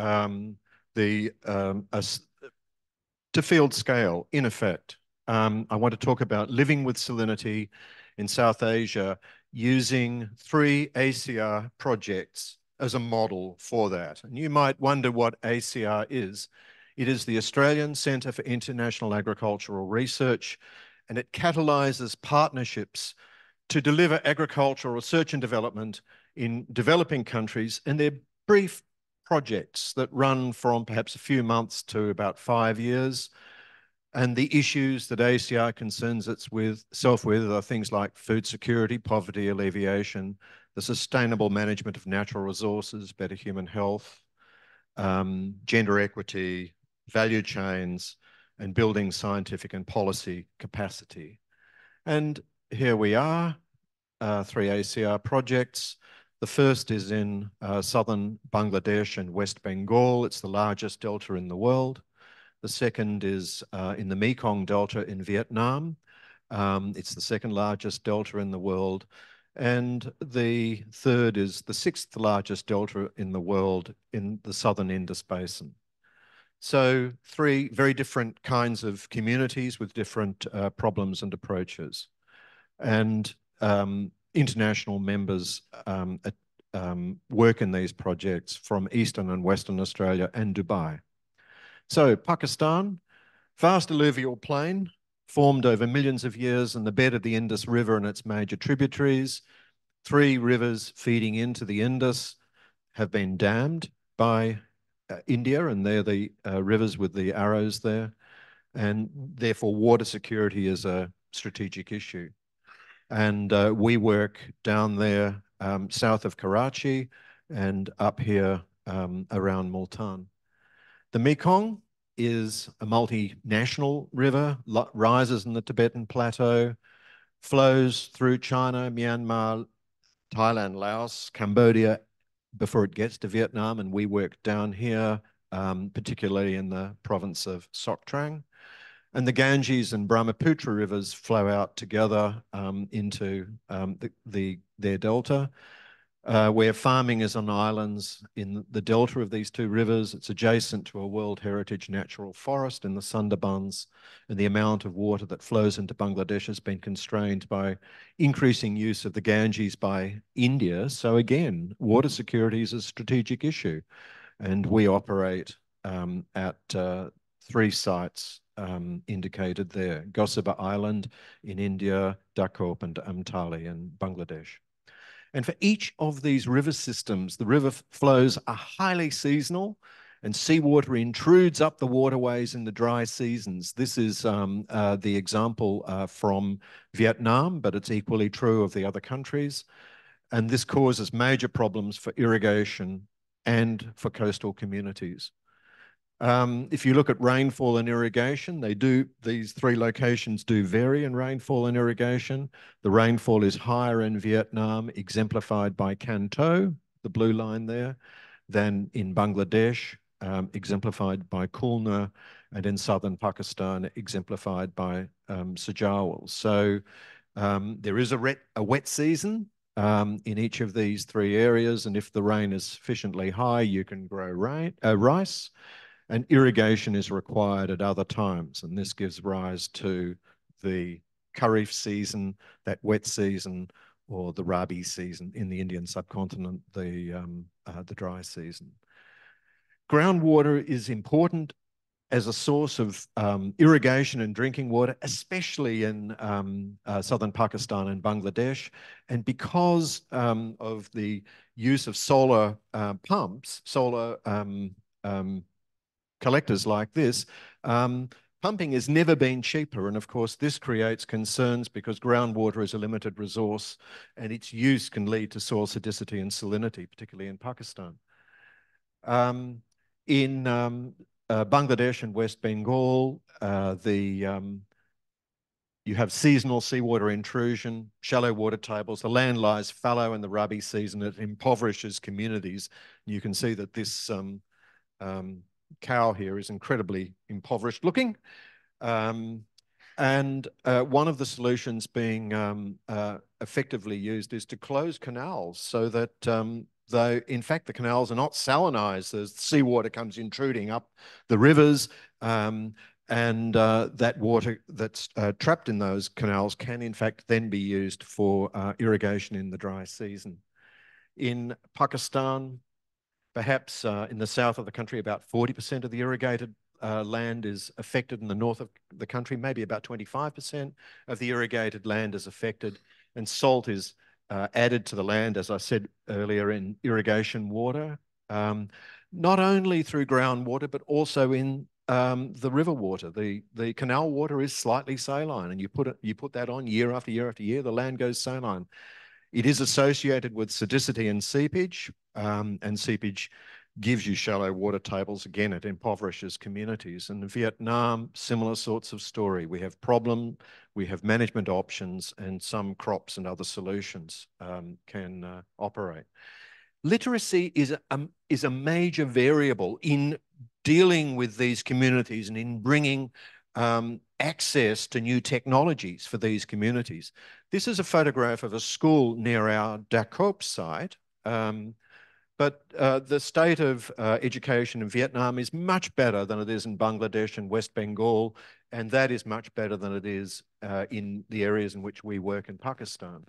to field scale, in effect. I want to talk about living with salinity in South Asia using 3 ACR projects as a model for that. And you might wonder what ACR is. It is the Australian Centre for International Agricultural Research, and it catalyses partnerships to deliver agricultural research and development in developing countries, and they're brief projects that run from perhaps a few months to about 5 years. And the issues that ACR concerns itself with are things like food security, poverty alleviation, the sustainable management of natural resources, better human health, gender equity, value chains, and building scientific and policy capacity. And here we are, 3 ACR projects. The first is in southern Bangladesh and West Bengal. It's the largest delta in the world. The second is in the Mekong Delta in Vietnam. It's the second largest delta in the world. And the third is the 6th largest delta in the world in the southern Indus Basin. So 3 very different kinds of communities with different problems and approaches. And international members work in these projects from Eastern and Western Australia and Dubai. So Pakistan, vast alluvial plain formed over millions of years in the bed of the Indus River and its major tributaries. 3 rivers feeding into the Indus have been dammed by India, and they're the rivers with the arrows there. And therefore, water security is a strategic issue. And we work down there south of Karachi and up here around Multan. The Mekong is a multinational river, rises in the Tibetan Plateau, flows through China, Myanmar, Thailand, Laos, Cambodia, before it gets to Vietnam, and we work down here, particularly in the province of Sok Trang. And the Ganges and Brahmaputra rivers flow out together into their delta, where farming is on islands in the delta of these 2 rivers. It's adjacent to a World Heritage Natural Forest in the Sundarbans, and the amount of water that flows into Bangladesh has been constrained by increasing use of the Ganges by India. So again, water security is a strategic issue, and we operate at three sites indicated there: Gosaba Island in India, Dakop and Amtali in Bangladesh. And for each of these river systems, the river flows are highly seasonal, and seawater intrudes up the waterways in the dry seasons. This is the example from Vietnam, but it's equally true of the other countries. And this causes major problems for irrigation and for coastal communities. If you look at rainfall and irrigation, these three locations do vary in rainfall and irrigation. The rainfall is higher in Vietnam, exemplified by Can Tho, the blue line there, than in Bangladesh, exemplified by Khulna, and in southern Pakistan, exemplified by Sajawal. So there is a wet season in each of these three areas, and if the rain is sufficiently high, you can grow rice. And irrigation is required at other times, and this gives rise to the Kharif season, that wet season, or the Rabi season in the Indian subcontinent, the dry season. Groundwater is important as a source of irrigation and drinking water, especially in southern Pakistan and Bangladesh. And because of the use of solar pumps, solar collectors like this, pumping has never been cheaper. And of course, this creates concerns because groundwater is a limited resource and its use can lead to soil acidity and salinity, particularly in Pakistan. In Bangladesh and West Bengal, you have seasonal seawater intrusion, shallow water tables. The land lies fallow in the Rabi season. It impoverishes communities. You can see that this cow here is incredibly impoverished looking. And one of the solutions being effectively used is to close canals so that though in fact the canals are not salinized as seawater comes intruding up the rivers, and that water that's trapped in those canals can in fact then be used for irrigation in the dry season. In Pakistan, perhaps in the south of the country, about 40% of the irrigated land is affected. In the north of the country, maybe about 25% of the irrigated land is affected, and salt is added to the land, as I said earlier, in irrigation water, not only through groundwater, but also in the river water. The canal water is slightly saline, and you put that on year after year after year, the land goes saline. It is associated with acidity and seepage, and seepage gives you shallow water tables. Again, it impoverishes communities. And in Vietnam, similar sorts of story. We have problem, we have management options, and some crops and other solutions can operate. Literacy is a major variable in dealing with these communities and in bringing access to new technologies for these communities. This is a photograph of a school near our Dakop site, but the state of education in Vietnam is much better than it is in Bangladesh and West Bengal, and that is much better than it is in the areas in which we work in Pakistan.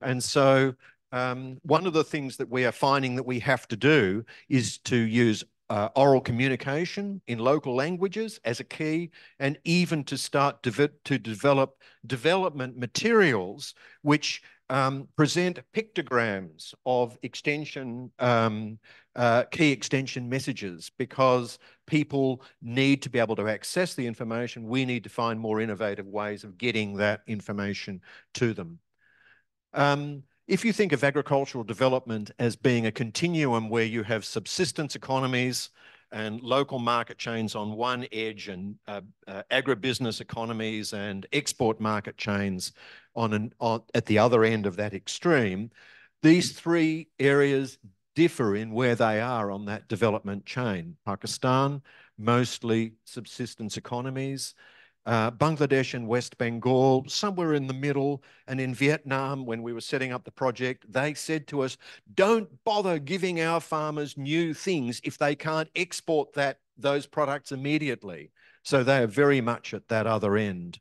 And so one of the things that we are finding that we have to do is to use oral communication in local languages as a key, and even to start to develop development materials which present pictograms of extension, key extension messages, because people need to be able to access the information. We need to find more innovative ways of getting that information to them. If you think of agricultural development as being a continuum where you have subsistence economies and local market chains on one edge, and agribusiness economies and export market chains at the other end of that extreme, these three areas differ in where they are on that development chain. Pakistan, mostly subsistence economies. Bangladesh and West Bengal, somewhere in the middle. And in Vietnam, when we were setting up the project, they said to us, don't bother giving our farmers new things if they can't export those products immediately. So they are very much at that other end.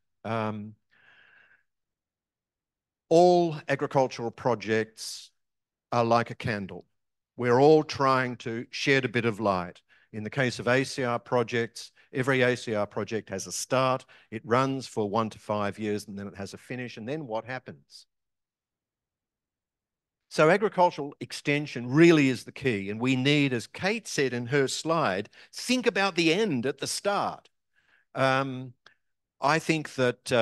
All agricultural projects are like a candle. We're all trying to shed a bit of light. In the case of ACR projects, Every ACR project has a start. It runs for 1 to 5 years, and then it has a finish. And then what happens? So agricultural extension really is the key. And we need, as Kate said in her slide, think about the end at the start. I think that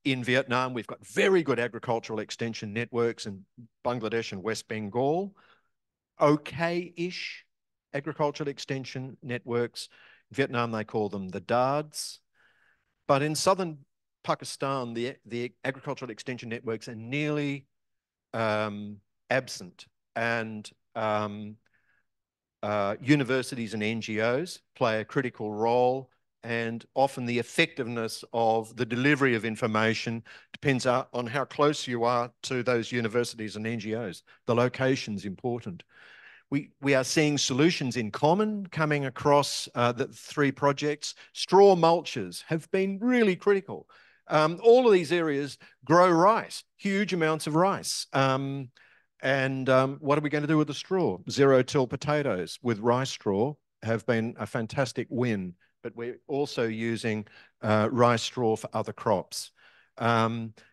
in Vietnam, we've got very good agricultural extension networks in Bangladesh and West Bengal. Okay-ish agricultural extension networks. In Vietnam, they call them the DARDs. But in southern Pakistan, the agricultural extension networks are nearly absent. And universities and NGOs play a critical role, and often the effectiveness of the delivery of information depends on how close you are to those universities and NGOs. The location's important. We are seeing solutions in common coming across the 3 projects. Straw mulches have been really critical. All of these areas grow rice, huge amounts of rice. What are we going to do with the straw? Zero-till potatoes with rice straw have been a fantastic win, but we're also using rice straw for other crops.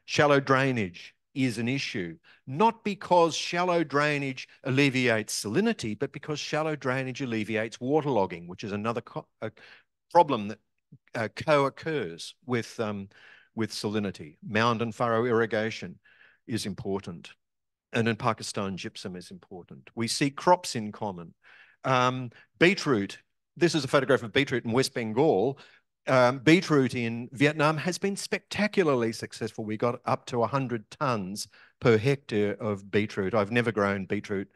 Shallow drainage is an issue, not because shallow drainage alleviates salinity, but because shallow drainage alleviates waterlogging, which is another problem that co-occurs with salinity. Mound and furrow irrigation is important. And in Pakistan, gypsum is important. We see crops in common. Beetroot, this is a photograph of beetroot in West Bengal. Beetroot in Vietnam has been spectacularly successful. We got up to 100 tons per hectare of beetroot. I've never grown beetroot.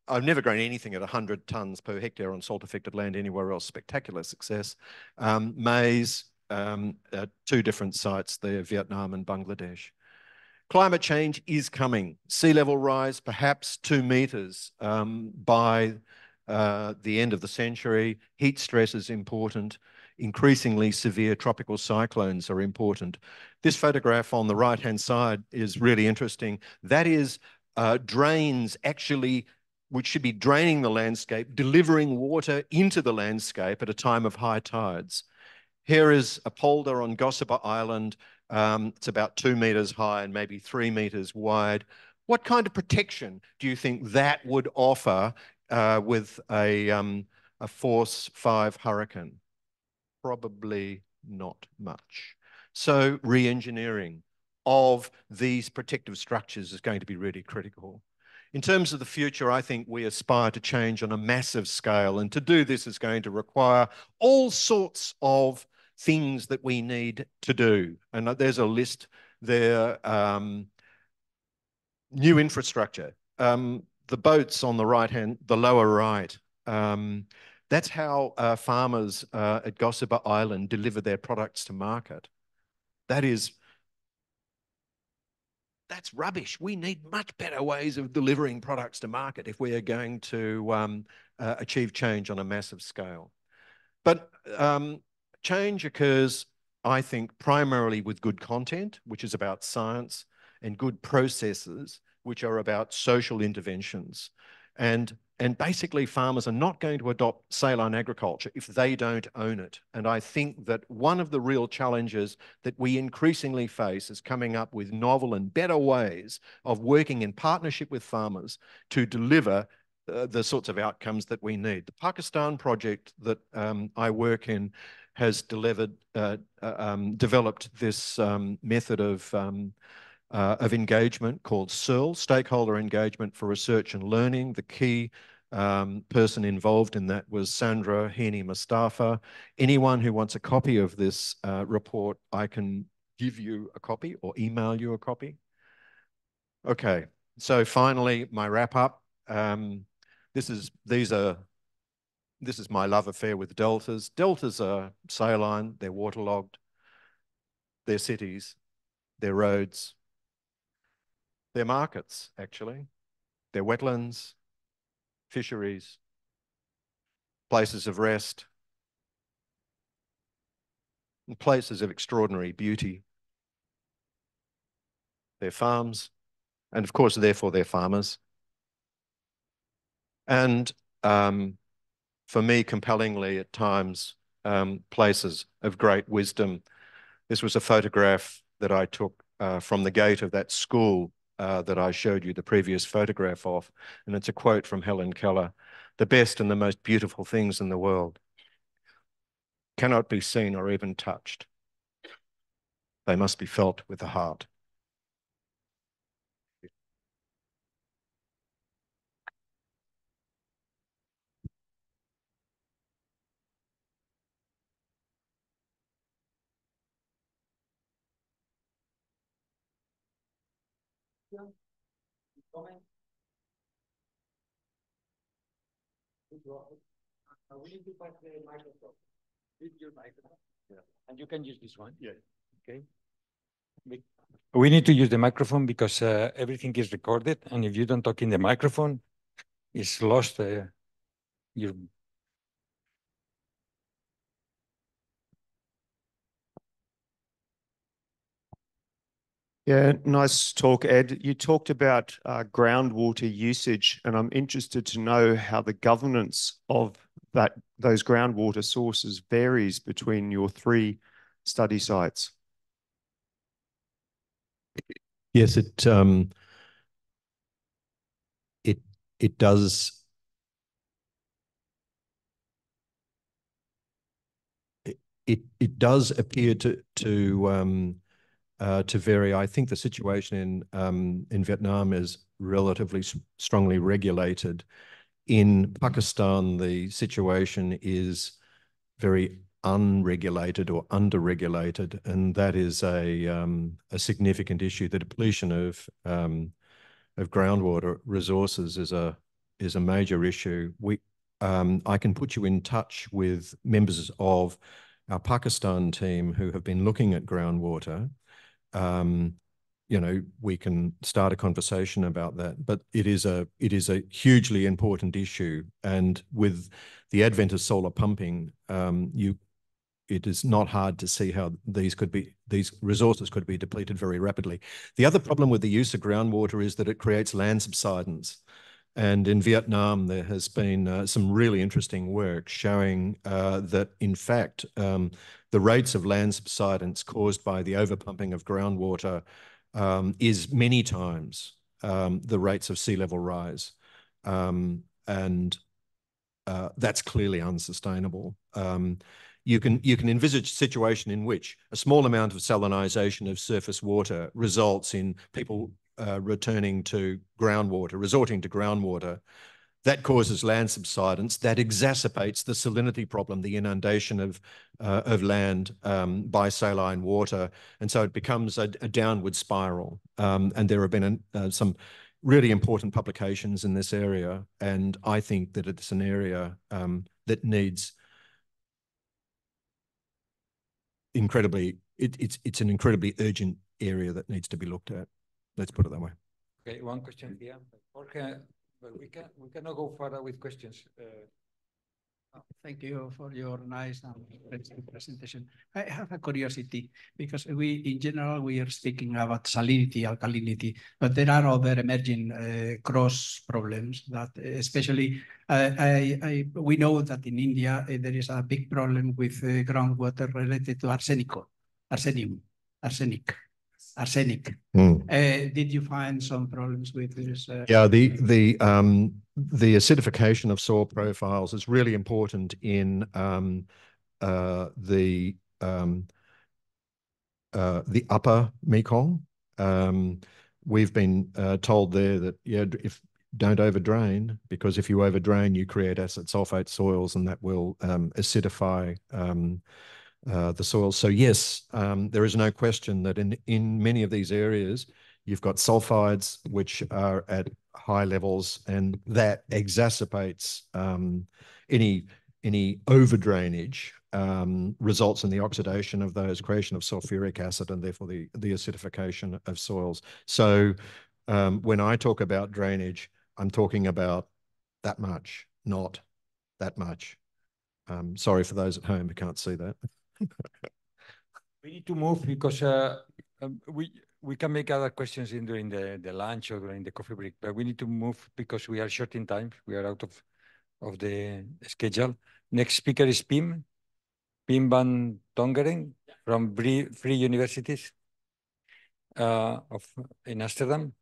I've never grown anything at 100 tons per hectare on salt-affected land anywhere else. Spectacular success. Maize, at 2 different sites there, Vietnam and Bangladesh. Climate change is coming. Sea level rise, perhaps 2 meters by the end of the century. Heat stress is important. Increasingly severe tropical cyclones are important. This photograph on the right-hand side is really interesting. That is drains actually, which should be draining the landscape, delivering water into the landscape at a time of high tides. Here is a polder on Gossapa Island. It's about 2 meters high and maybe 3 meters wide. What kind of protection do you think that would offer with a force 5 hurricane? Probably not much. So re-engineering of these protective structures is going to be really critical. In terms of the future, I think we aspire to change on a massive scale, and to do this is going to require all sorts of things that we need to do. And there's a list there. New infrastructure. The boats on the right-hand, the lower right, that's how farmers at Gossapa Island deliver their products to market. That's rubbish. We need much better ways of delivering products to market if we are going to achieve change on a massive scale. But change occurs, I think, primarily with good content, which is about science, and good processes, which are about social interventions. And basically, farmers are not going to adopt saline agriculture if they don't own it. And I think that one of the real challenges that we increasingly face is coming up with novel and better ways of working in partnership with farmers to deliver the sorts of outcomes that we need. The Pakistan project that I work in has developed this method of engagement called SEARL, Stakeholder Engagement for Research and Learning. The key person involved in that was Sandra Heaney Mustafa. Anyone who wants a copy of this report, I can give you a copy or email you a copy. Okay, so finally, my wrap up. This is my love affair with deltas. Deltas are saline, they're waterlogged, they're cities, they're roads, they're markets, actually. They're wetlands, fisheries, places of rest, and places of extraordinary beauty. They're farms, and of course, therefore, they're farmers. And for me, compellingly at times, places of great wisdom. This was a photograph that I took from the gate of that school that I showed you the previous photograph of. And it's a quote from Helen Keller: "The best and the most beautiful things in the world cannot be seen or even touched. They must be felt with the heart." We need to pass the microphone. With your microphone. Yeah. And you can use this one. Yeah. Okay. We need to use the microphone because everything is recorded, and if you don't talk in the microphone, it's lost. Your Yeah, nice talk, Ed. You talked about groundwater usage, and I'm interested to know how the governance of those groundwater sources varies between your 3 study sites. Yes, it does. It does appear to vary. I think the situation in Vietnam is relatively strongly regulated. In Pakistan, the situation is very unregulated or underregulated, and that is a significant issue. The depletion of groundwater resources is a major issue. I can put you in touch with members of our Pakistan team who have been looking at groundwater. You know, we can start a conversation about that, but it is a hugely important issue. And with the advent of solar pumping, it is not hard to see how these resources could be depleted very rapidly. The other problem with the use of groundwater is that it creates land subsidence. And in Vietnam, there has been some really interesting work showing that, in fact, the rates of land subsidence caused by the overpumping of groundwater is many times the rates of sea level rise. And that's clearly unsustainable. You can envisage a situation in which a small amount of salinization of surface water results in people resorting to groundwater. That causes land subsidence. That exacerbates the salinity problem, the inundation of land by saline water, and so it becomes a downward spiral. And there have been some really important publications in this area, and I think that it's an area that needs it's an incredibly urgent area that needs to be looked at. Let's put it that way. Okay, one question here. Jorge, but we cannot go further with questions. Thank you for your nice presentation. I have a curiosity because in general, we are speaking about salinity, alkalinity, but there are other emerging cross problems that especially we know that in India, there is a big problem with groundwater related to arsenic. Did you find some problems with this? Yeah, the acidification of soil profiles is really important in the upper Mekong. We've been told there that if don't overdrain, because if you overdrain, you create acid sulfate soils, and that will acidify the soil. So yes, there is no question that in many of these areas, you've got sulfides which are at high levels, and that exacerbates any overdrainage, results in the oxidation of those, creation of sulfuric acid, and therefore the acidification of soils. So when I talk about drainage, I'm talking about that much, not that much. Sorry for those at home who can't see that. We need to move because we can make other questions during the lunch or during the coffee break, but we need to move because we are short in time. We are out of the schedule. Next speaker is Pim. Pim van Tongeren from Free Universities in Amsterdam.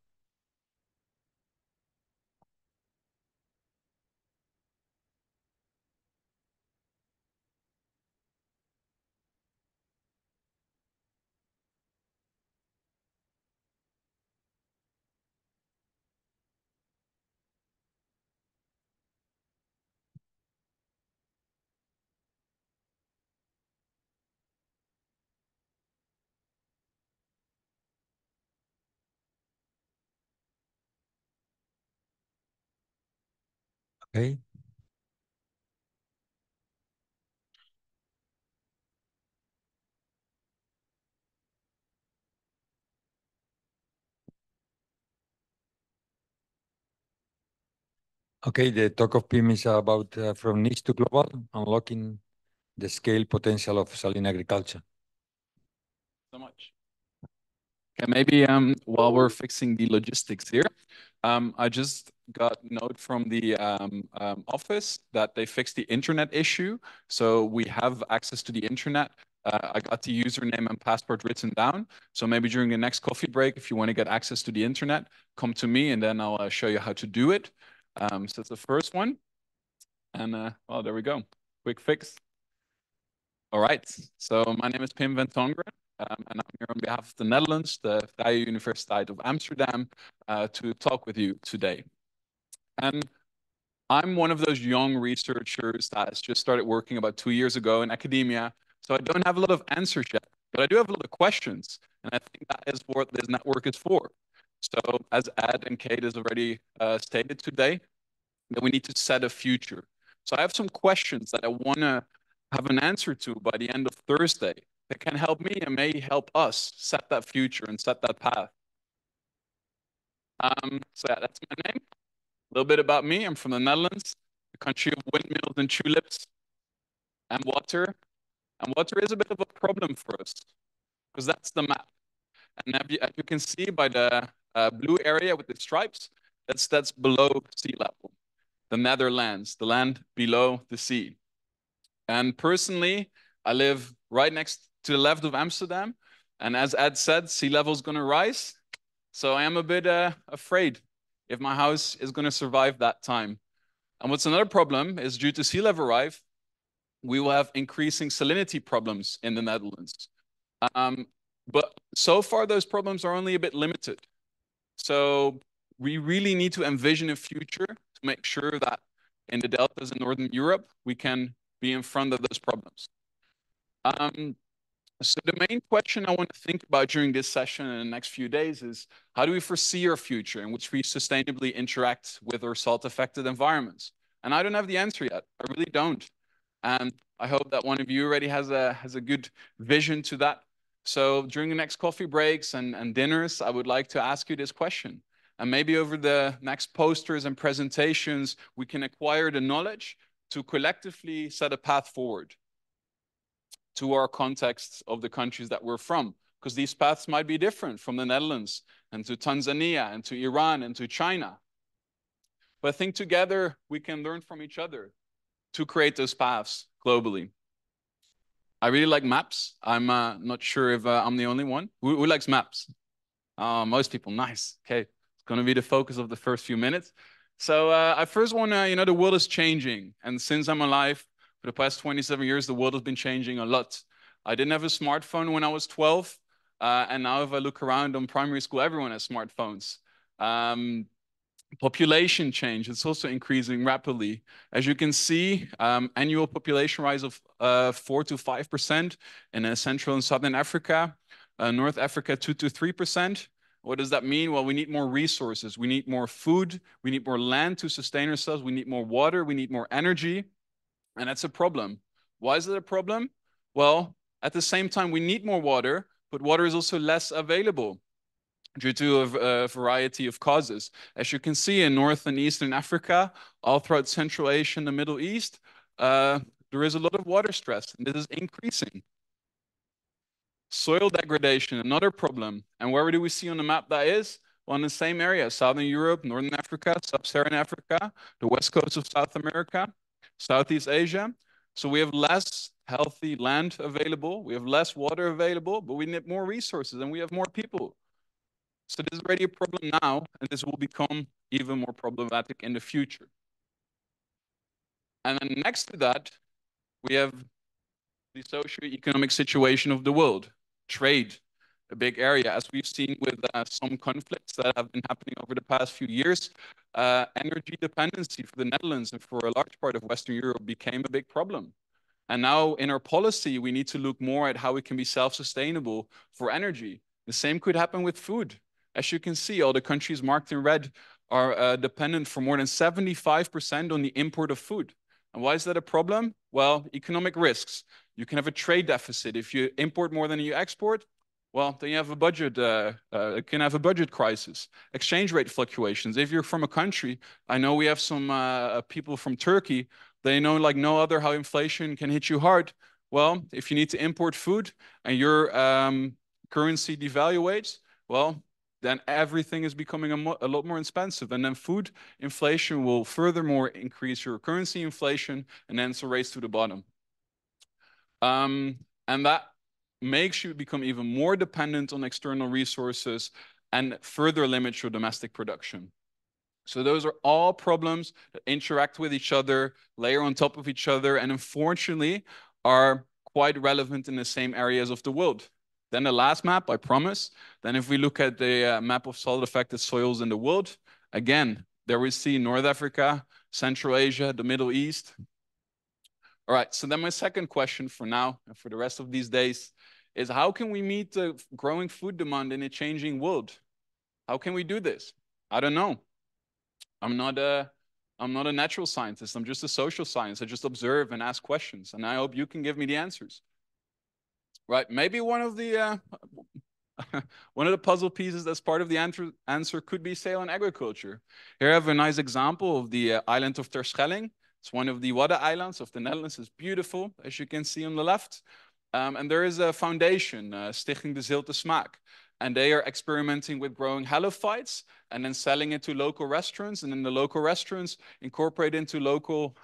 Okay. Okay, the talk of PIM is about from niche to global, unlocking the scale potential of saline agriculture. So much. Okay, maybe while we're fixing the logistics here, I just got a note from the office that they fixed the internet issue. So we have access to the internet. I got the username and password written down. So maybe during the next coffee break, if you want to get access to the internet, come to me and then I'll show you how to do it. So that's the first one. And well, there we go. Quick fix. All right. So my name is Pim van Tongeren. And I'm here on behalf of the Netherlands, the FAO-Universiteit of Amsterdam, to talk with you today. And I'm one of those young researchers that has just started working about 2 years ago in academia. So I don't have a lot of answers yet, but I do have a lot of questions. And I think that is what this network is for. So as Ed and Kate has already stated today, that we need to set a future. So I have some questions that I want to have an answer to by the end of Thursday that can help me and may help us set that future and set that path. So yeah, that's my name. A little bit about me. I'm from the Netherlands, the country of windmills and tulips and water. And water is a bit of a problem for us because that's the map. And as you can see by the blue area with the stripes, that's below sea level. The Netherlands, the land below the sea. And personally, I live right next to the left of Amsterdam. And as Ed said, sea level is going to rise. So I am a bit afraid if my house is going to survive that time. And what's another problem is due to sea level rise, we will have increasing salinity problems in the Netherlands. But so far, those problems are only a bit limited. So we really need to envision a future to make sure that in the deltas in Northern Europe, we can be in front of those problems. So the main question I want to think about during this session in the next few days is how do we foresee our future in which we sustainably interact with our salt-affected environments? And I don't have the answer yet. I really don't. And I hope that one of you already has a good vision to that. So during the next coffee breaks and dinners, I would like to ask you this question. And maybe over the next posters and presentations, we can acquire the knowledge to collectively set a path forward to our contexts of the countries that we're from, because these paths might be different from the Netherlands and to Tanzania and to Iran and to China. But I think together we can learn from each other to create those paths globally. I really like maps. I'm not sure if I'm the only one. Who likes maps? Most people, nice. Okay, it's going to be the focus of the first few minutes. So I first want to, the world is changing. And since I'm alive, for the past 27 years, the world has been changing a lot. I didn't have a smartphone when I was 12. And now if I look around on primary school, everyone has smartphones. Population change, it's also increasing rapidly. As you can see, annual population rise of 4 to 5% in Central and Southern Africa, North Africa 2 to 3%. What does that mean? Well, we need more resources. We need more food. We need more land to sustain ourselves. We need more water. We need more energy. And that's a problem. Why is it a problem? Well, at the same time, we need more water, but water is also less available due to a variety of causes. As you can see in North and Eastern Africa, all throughout Central Asia and the Middle East, there is a lot of water stress, and this is increasing. Soil degradation, another problem. And where do we see on the map that is? Well, in the same area, Southern Europe, Northern Africa, Sub-Saharan Africa, the west coast of South America, Southeast Asia. So we have less healthy land available, we have less water available, but we need more resources and we have more people. So this is already a problem now, and this will become even more problematic in the future. And then next to that, we have the socio-economic situation of the world, trade, a big area, as we've seen with some conflicts that have been happening over the past few years. Energy dependency for the Netherlands and for a large part of Western Europe became a big problem. And now in our policy, we need to look more at how we can be self-sustainable for energy. The same could happen with food. As you can see, all the countries marked in red are dependent for more than 75% on the import of food. And why is that a problem? Well, economic risks. You can have a trade deficit. If you import more than you export, well, then you have a budget, can have a budget crisis. Exchange rate fluctuations. If you're from a country, I know we have some people from Turkey, they know like no other how inflation can hit you hard. Well, if you need to import food and your currency devaluates, well, then everything is becoming a lot more expensive. And then food inflation will furthermore increase your currency inflation, and then it's a race to the bottom. And that makes you become even more dependent on external resources and further limits your domestic production. So those are all problems that interact with each other, layer on top of each other, and unfortunately are quite relevant in the same areas of the world. Then the last map, I promise. Then if we look at the map of salt-affected soils in the world, again, there we see North Africa, Central Asia, the Middle East. All right, so then my second question for now and for the rest of these days is how can we meet the growing food demand in a changing world? How can we do this? I don't know. I'm not a natural scientist. I'm just a social scientist. I just observe and ask questions, and I hope you can give me the answers. Right, maybe one of the puzzle pieces that's part of the answer could be saline agriculture. Here I have a nice example of the island of Terschelling. It's one of the Wadden Islands of the Netherlands. It's beautiful, as you can see on the left. And there is a foundation, Stichting de Zilte Smaak. And they are experimenting with growing halophytes and then selling it to local restaurants. And then the local restaurants incorporate into local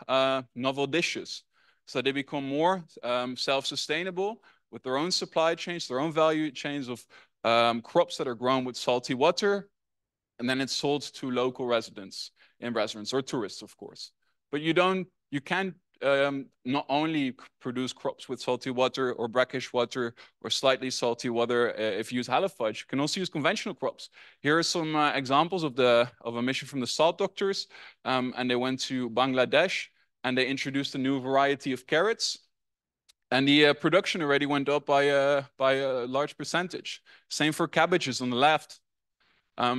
novel dishes. So they become more self-sustainable with their own supply chains, their own value chains of crops that are grown with salty water. And then it's sold to local residents in restaurants or tourists, of course. But you can't not only produce crops with salty water or brackish water or slightly salty water if you use halophytes. You can also use conventional crops. Here are some examples of a mission from the salt doctors. And they went to Bangladesh and they introduced a new variety of carrots. And the production already went up by a large percentage. Same for cabbages on the left.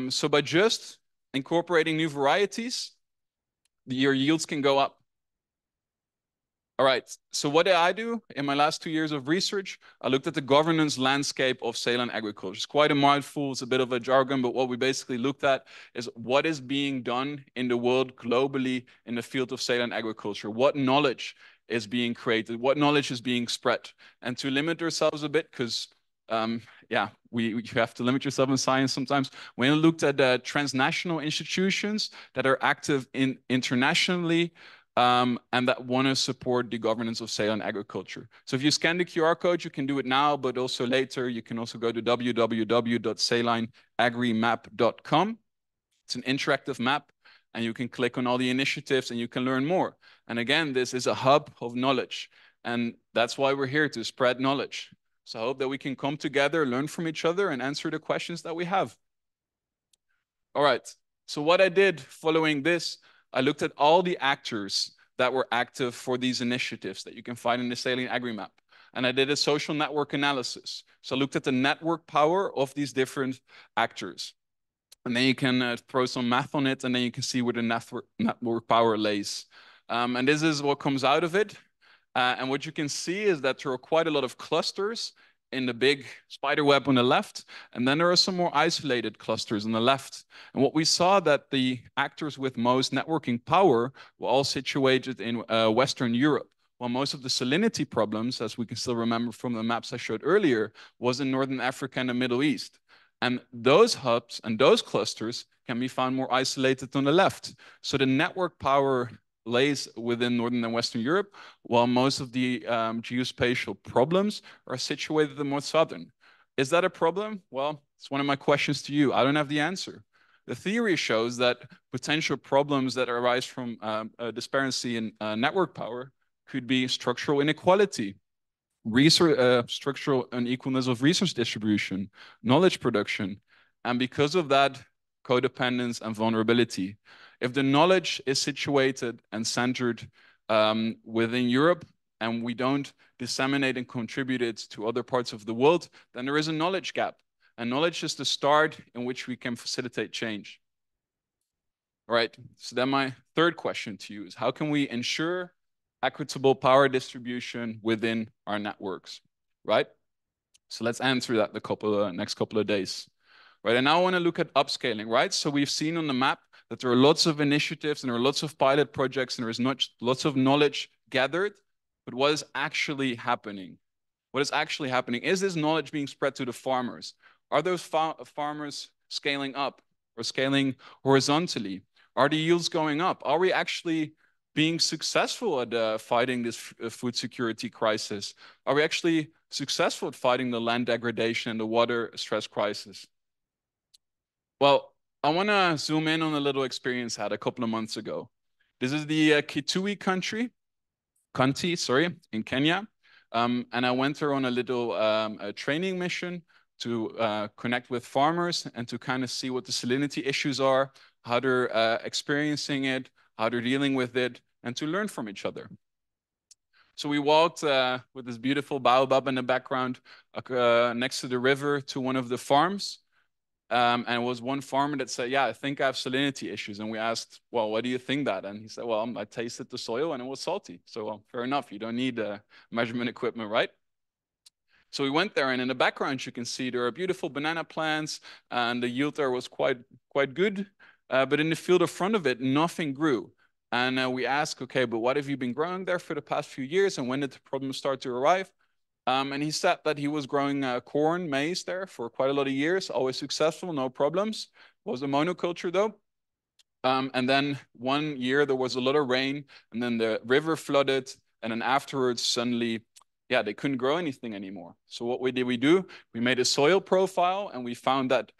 So by just incorporating new varieties, your yields can go up. All right, so what did I do in my last 2 years of research? I looked at the governance landscape of saline agriculture. It's quite a mouthful, it's a bit of a jargon, but what we basically looked at is what is being done in the world globally in the field of saline agriculture. What knowledge is being created? What knowledge is being spread? And to limit ourselves a bit, because you have to limit yourself in science sometimes. We looked at transnational institutions that are active internationally and that want to support the governance of saline agriculture. So if you scan the QR code, you can do it now, but also later. You can also go to www.salineagrimap.com. It's an interactive map, and you can click on all the initiatives and you can learn more. And again, this is a hub of knowledge, and that's why we're here, to spread knowledge. So I hope that we can come together, learn from each other, and answer the questions that we have. All right, so what I did following this, I looked at all the actors that were active for these initiatives that you can find in the Saline Agri-Map. And I did a social network analysis. So I looked at the network power of these different actors. And then you can throw some math on it, and then you can see where the network power lays. And this is what comes out of it. And what you can see is that there are quite a lot of clusters in the big spider web on the left, and then there are some more isolated clusters on the left. And what we saw that the actors with most networking power were all situated in Western Europe, while most of the salinity problems, as we can still remember from the maps I showed earlier, was in Northern Africa and the Middle East. And those hubs and those clusters can be found more isolated on the left. So the network power lays within Northern and Western Europe, while most of the geospatial problems are situated in the more southern. Is that a problem? Well, it's one of my questions to you. I don't have the answer. The theory shows that potential problems that arise from disparity in network power could be structural inequality, structural unequalness of resource distribution, knowledge production, and because of that, codependence and vulnerability. If the knowledge is situated and centered within Europe, and we don't disseminate and contribute it to other parts of the world, then there is a knowledge gap. And knowledge is the start in which we can facilitate change. All right, so then my third question to you is, how can we ensure equitable power distribution within our networks, right? So let's answer that the next couple of days, right? And now I want to look at upscaling, right? So we've seen on the map that there are lots of initiatives and there are lots of pilot projects and there is lots of knowledge gathered, but what is actually happening? What is actually happening? Is this knowledge being spread to the farmers? Are those farmers scaling up or scaling horizontally? Are the yields going up? Are we actually being successful at fighting this food security crisis? Are we actually successful at fighting the land degradation and the water stress crisis? Well, I want to zoom in on a little experience I had a couple of months ago. This is the Kitui County, in Kenya. And I went there on a little training mission to connect with farmers and to kind of see what the salinity issues are, how they're experiencing it, how they're dealing with it, and to learn from each other. So we walked with this beautiful baobab in the background next to the river to one of the farms. And it was one farmer that said, yeah, I think I have salinity issues. And we asked, well, what do you think that? And he said, well, I tasted the soil and it was salty. So well, fair enough. You don't need measurement equipment, right? So we went there, and in the background, you can see there are beautiful banana plants, and the yield there was quite good. But in the field in front of it, nothing grew. And we asked, okay, but what have you been growing there for the past few years? And when did the problems start to arrive? And he said that he was growing corn, maize there for quite a lot of years, always successful, no problems. It was a monoculture though. And then one year there was a lot of rain, and then the river flooded, and then afterwards suddenly, yeah, they couldn't grow anything anymore. So what did we do? We made a soil profile, and we found that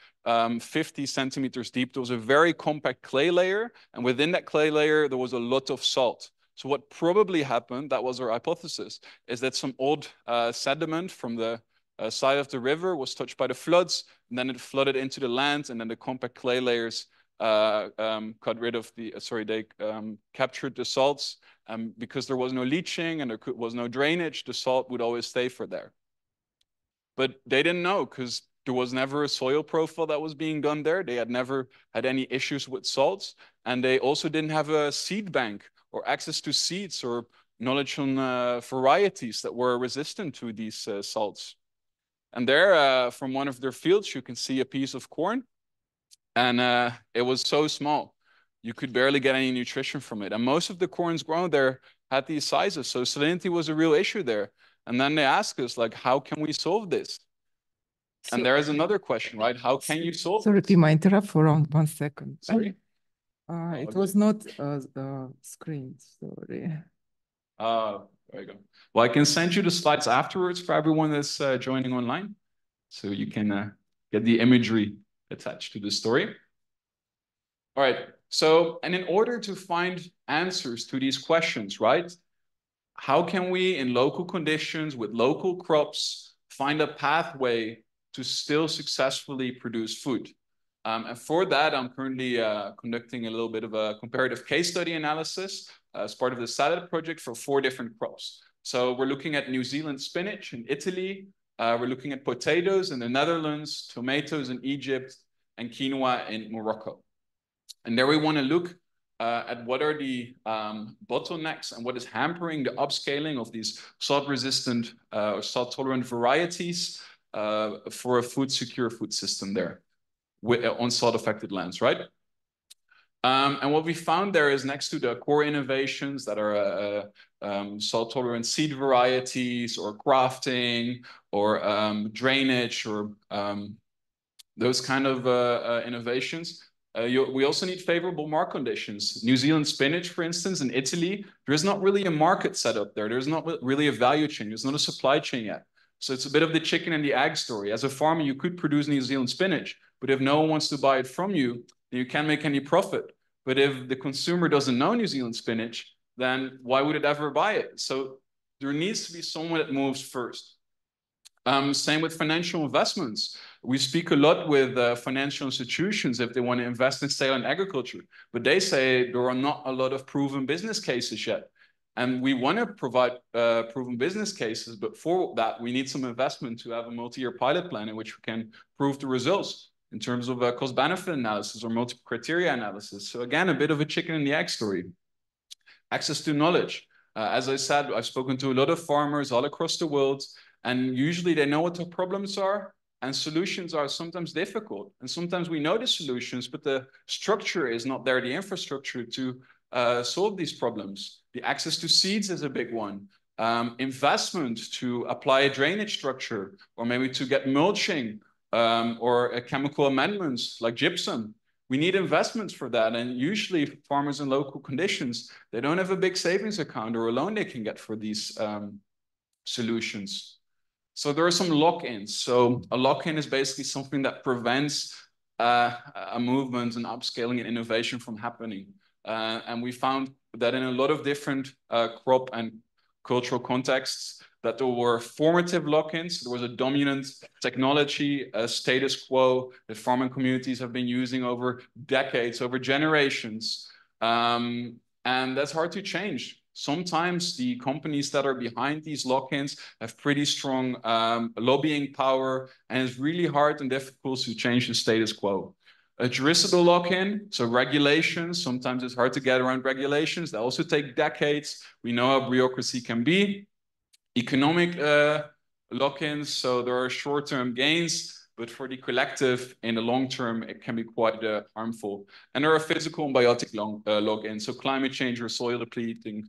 50 centimeters deep, there was a very compact clay layer, and within that clay layer, there was a lot of salt. So what probably happened, that was our hypothesis, is that some old sediment from the side of the river was touched by the floods, and then it flooded into the land, and then the compact clay layers got rid of the, they captured the salts. Because there was no leaching and there was no drainage, the salt would always stay for there. But they didn't know, because there was never a soil profile that was being done there. They had never had any issues with salts. And they also didn't have a seed bank or access to seeds or knowledge on varieties that were resistant to these salts. And there, from one of their fields, you can see a piece of corn. And it was so small. You could barely get any nutrition from it. And most of the corns grown there had these sizes. So salinity was a real issue there. And then they asked us, like, how can we solve this? And there is another question, right? How can you solve Sorry, this? Tim, I interrupt for 1 second. Sorry? It was not the screen, sorry. There you go. Well, I can send you the slides afterwards for everyone that's joining online. So you can get the imagery attached to the story. All right. So, and in order to find answers to these questions, right? How can we, in local conditions, with local crops, find a pathway to still successfully produce food? And for that, I'm currently conducting a little bit of a comparative case study analysis as part of the salad project for 4 different crops. So we're looking at New Zealand spinach in Italy. We're looking at potatoes in the Netherlands, tomatoes in Egypt, and quinoa in Morocco. And there we want to look at what are the bottlenecks and what is hampering the upscaling of these salt-resistant or salt-tolerant varieties for a secure food system there on salt-affected lands, right? And what we found there is, next to the core innovations that are salt-tolerant seed varieties or grafting or drainage or those kind of innovations, We also need favorable market conditions. New Zealand spinach, for instance, in Italy, there's not really a market set up there. There's not really a value chain. There's not a supply chain yet. So it's a bit of the chicken and the egg story. As a farmer, you could produce New Zealand spinach, but if no one wants to buy it from you, then you can't make any profit. But if the consumer doesn't know New Zealand spinach, then why would it ever buy it? So there needs to be someone that moves first. Same with financial investments. We speak a lot with financial institutions if they want to invest in sale and agriculture, but they say there are not a lot of proven business cases yet. And we want to provide proven business cases, but for that, we need some investment to have a multi-year pilot plan in which we can prove the results in terms of cost-benefit analysis or multiple criteria analysis. So again, a bit of a chicken and the egg story. Access to knowledge. As I said, I've spoken to a lot of farmers all across the world, and usually they know what the problems are, and solutions are sometimes difficult. And sometimes we know the solutions, but the structure is not there, the infrastructure to solve these problems. The access to seeds is a big one. Investment to apply a drainage structure, or maybe to get mulching, or chemical amendments like gypsum. We need investments for that. And usually farmers in local conditions, they don't have a big savings account or a loan they can get for these solutions. So there are some lock-ins. So a lock-in is basically something that prevents a movement and upscaling and innovation from happening. And we found that in a lot of different crop and cultural contexts, that there were formative lock-ins. There was a dominant technology, a status quo that farming communities have been using over decades, over generations. And that's hard to change. Sometimes the companies that are behind these lock-ins have pretty strong lobbying power, and it's really hard and difficult to change the status quo. A juridical lock-in, so regulations, sometimes it's hard to get around regulations. They also take decades. We know how bureaucracy can be. Economic lock-ins, so there are short-term gains, but for the collective in the long term, it can be quite harmful. And there are physical and biotic lock-ins, so climate change or soil depleting,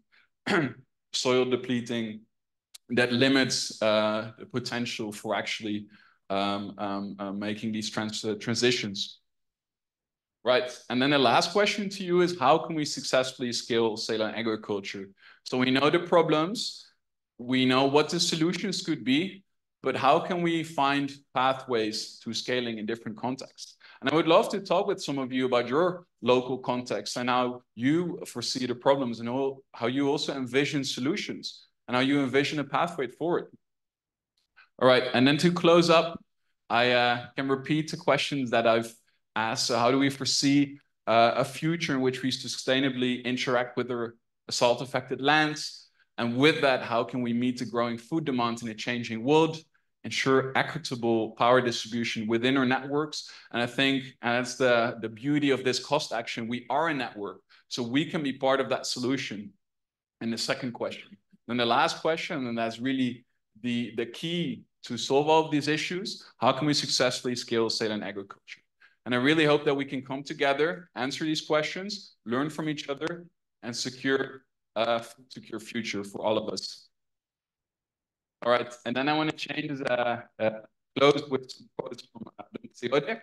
that limits the potential for actually making these transitions. Right, and then the last question to you is, how can we successfully scale saline agriculture? So we know the problems, we know what the solutions could be, but how can we find pathways to scaling in different contexts? And I would love to talk with some of you about your local context and how you foresee the problems and how you also envision solutions and how you envision a pathway forward. All right, and then to close up, I can repeat the questions that I've asked. So how do we foresee a future in which we sustainably interact with our assault-affected lands? And with that, how can we meet the growing food demand in a changing world, ensure equitable power distribution within our networks? And I think, and that's the beauty of this cost action, we are a network, so we can be part of that solution. And the second question. Then the last question, and that's really the key to solve all of these issues, how can we successfully scale saline agriculture? And I really hope that we can come together, answer these questions, learn from each other, and secure future for all of us. All right, and then I want to change close with some quotes from Don Quixote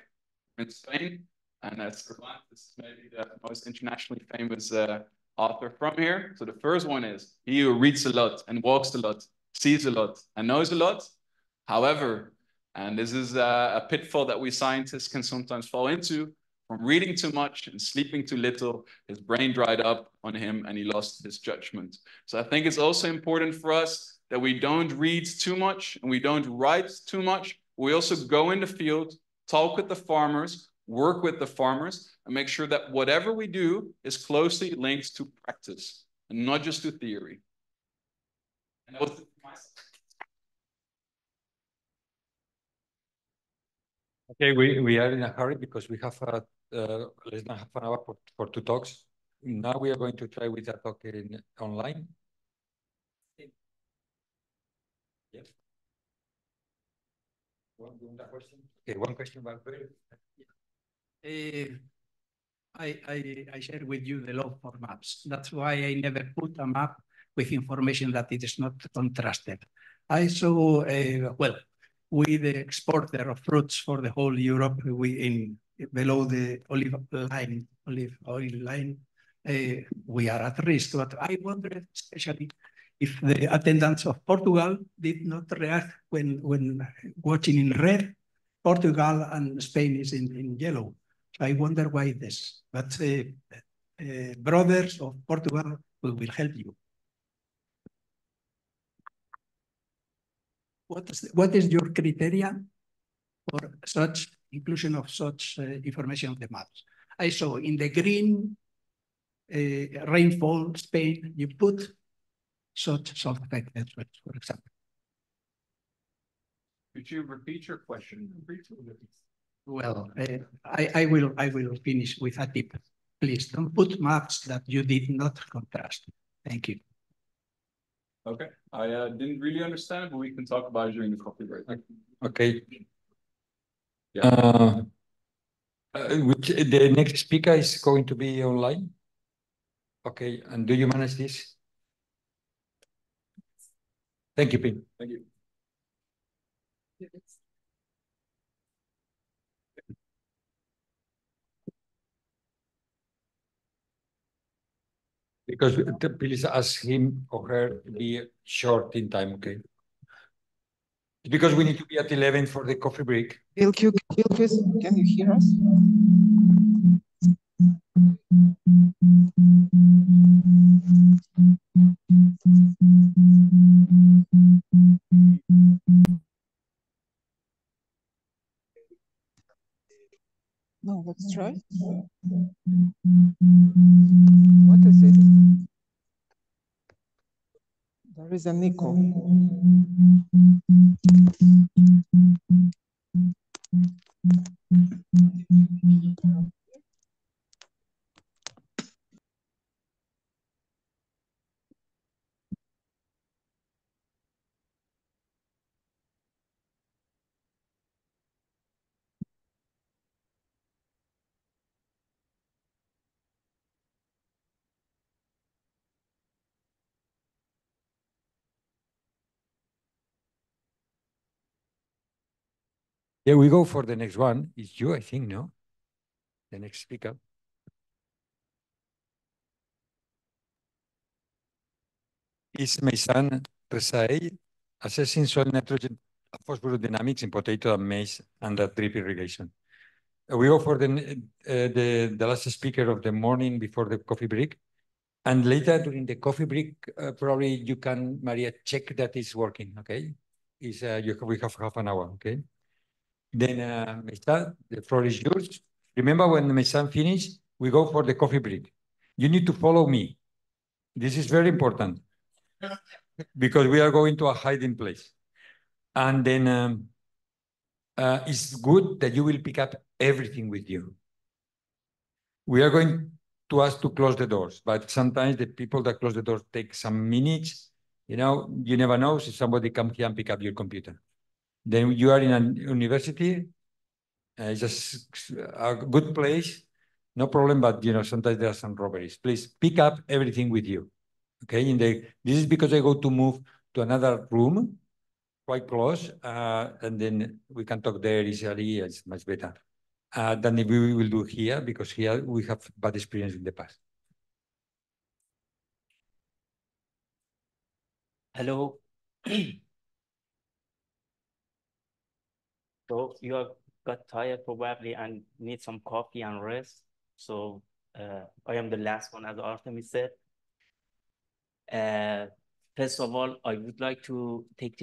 in Spain, and this is maybe the most internationally famous author from here. So the first one is, he who reads a lot and walks a lot, sees a lot and knows a lot. However, and this is a pitfall that we scientists can sometimes fall into, from reading too much and sleeping too little, his brain dried up on him and he lost his judgment. So I think it's also important for us that we don't read too much and we don't write too much. We also go in the field, talk with the farmers, work with the farmers, and make sure that whatever we do is closely linked to practice and not just to theory. And that was it for myself. Okay, we are in a hurry because we have less than half an hour for two talks. Now we are going to try with a talk online. Yes. One question. Okay, one question about I share with you the love for maps. That's why I never put a map with information that it is not contrasted. I saw, well, we the exporter of fruits for the whole Europe, we below the olive oil line, we are at risk. But I wonder especially if the attendants of Portugal did not react when watching in red, Portugal and Spain is in yellow. So I wonder why this. But brothers of Portugal will help you. What is your criteria for such inclusion of such information on the maps? I saw in the green rainfall Spain, you put such salt-affected areas, for example. Could you repeat your question? Well, I will finish with a tip. Please don't put maps that you did not contrast. Thank you. Okay, I didn't really understand, but we can talk about it during the coffee break. Okay. Yeah. The next speaker is going to be online. Okay, and do you manage this? Thank you, Pim. Thank you. Because please ask him or her to be short in time, okay? Because we need to be at 11 for the coffee break. Ilkis, can you hear us? No, let's try. What is it? There is an echo. Yeah, we go for the next one. It's you, I think, no? The next speaker. Is Meisan Resaei assessing soil nitrogen phosphorus dynamics in potato and maize under drip irrigation. We go for the last speaker of the morning before the coffee break. And later during the coffee break, probably you can, Maria, check that it's working, okay? We have half an hour, okay? Then, Meisan, the floor is yours. Remember when Meisan finished, we go for the coffee break. You need to follow me. This is very important because we are going to a hiding place. And then it's good that you will pick up everything with you. We are going to ask to close the doors, but sometimes the people that close the doors take some minutes. You know, you never know if somebody come here and pick up your computer. Then you are in a university, it's just a good place, no problem, but you know, sometimes there are some robberies. Please pick up everything with you. Okay, this is because I go to move to another room quite close, and then we can talk there easily. It's much better than if we will do here, because here we have bad experience in the past. Hello. So you have got tired probably and need some coffee and rest. So I am the last one, as Artemis said. First of all, I would like to take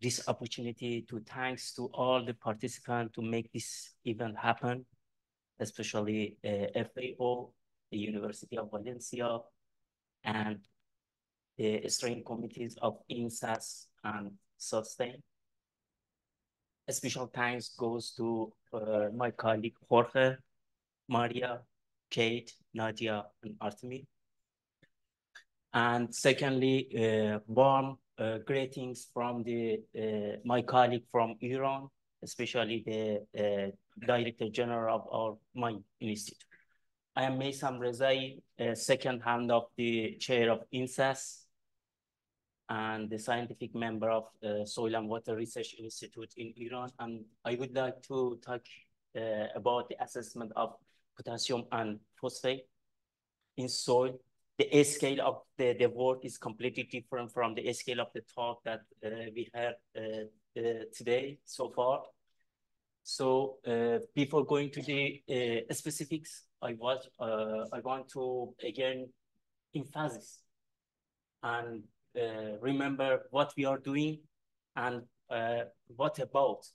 this opportunity to thanks to all the participants to make this event happen, especially FAO, the University of Valencia, and the steering committees of INSAS and Sustain. A special thanks goes to my colleague Jorge, Maria, Kate, Nadia, and Artemi. And secondly, warm greetings from my colleague from Iran, especially the Director General of my institute. I am Meisan Rezaei, second hand of the chair of INSAS and the scientific member of Soil and Water Research Institute in Iran. And I would like to talk about the assessment of potassium and phosphate in soil. The scale of the work is completely different from the scale of the talk that we had today so far. So before going to the specifics, I want to again emphasize and remember what we are doing and what about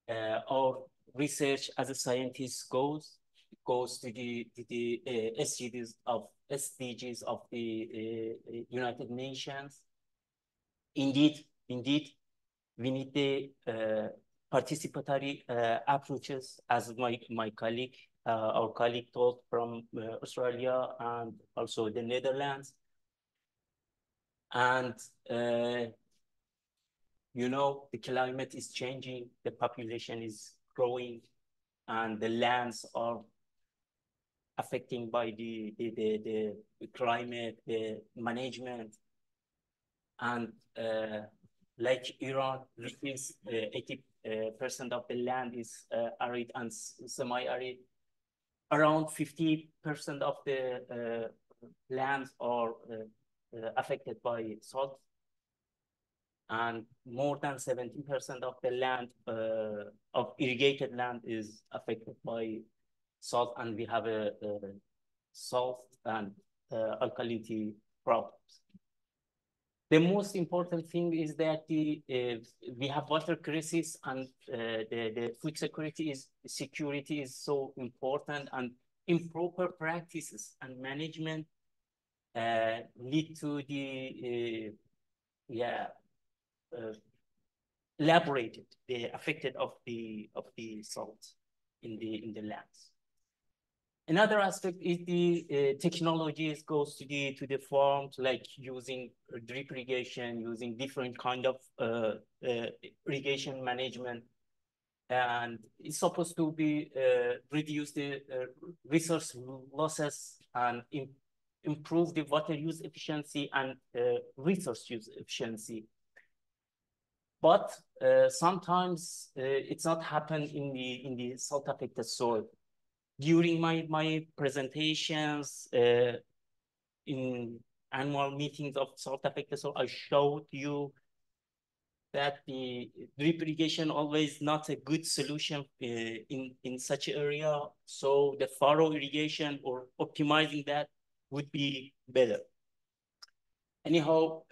our research as a scientist goes to the SDGs of the United Nations. Indeed, we need the participatory approaches, as my colleague, our colleague told from Australia and also the Netherlands. And you know, the climate is changing, the population is growing, and the lands are affecting by the climate, the management. And like Iran, which means 80% of the land is arid and semi-arid. Around 50% of the lands are affected by salt. And more than 70% of the land, of irrigated land, is affected by salt, and we have a salt and alkalinity problems. The most important thing is that we have water crisis, and the food security is so important, and improper practices and management lead to the elaborated the affected of the salt in the lands. Another aspect is the technologies goes to the farms, like using drip irrigation, using different kind of irrigation management, and it's supposed to be reduce the resource losses and improve the water use efficiency and resource use efficiency. But sometimes it's not happen in the salt affected soil. During my presentations in annual meetings of salt affected soil, I showed you that the drip irrigation always not a good solution in such an area. So the furrow irrigation or optimizing that would be better. Anyhow,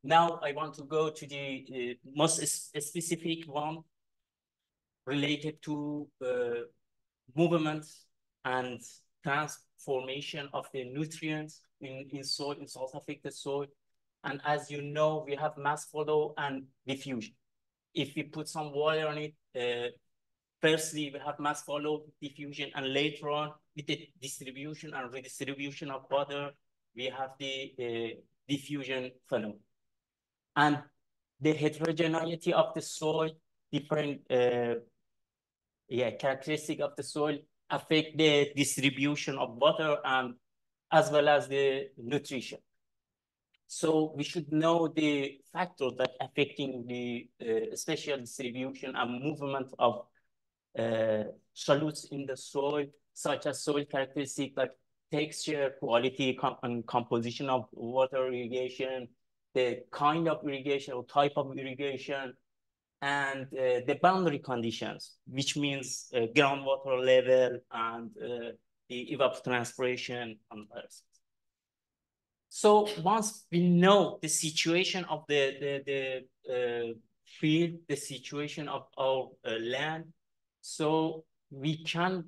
now I want to go to the most specific one related to movement and transformation of the nutrients in soil, in salt affected soil. And as you know, we have mass flow and diffusion. If we put some water on it, firstly, we have mass flow, diffusion, and later on, with the distribution and redistribution of water, we have the diffusion phenomenon. And the heterogeneity of the soil, different characteristic of the soil affect the distribution of water and as well as the nutrition. So we should know the factors that affecting the spatial distribution and movement of solutes in the soil, such as soil characteristics like texture, quality, and composition of water irrigation, the kind of irrigation or type of irrigation, and the boundary conditions, which means groundwater level and the evapotranspiration and others. So once we know the situation of the field, the situation of our land, so we can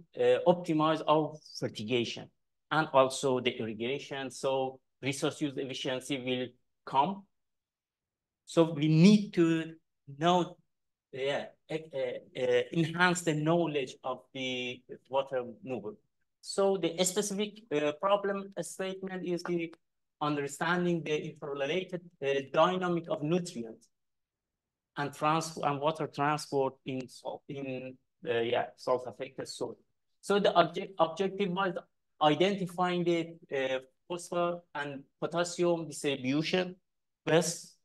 optimize our fertigation and also the irrigation. So resource use efficiency will come. So we need to know, enhance the knowledge of the water movement. So the specific problem statement is the understanding the interrelated dynamic of nutrients and water transport in salt affected soil. So the objective was identifying the phosphorus and potassium distribution best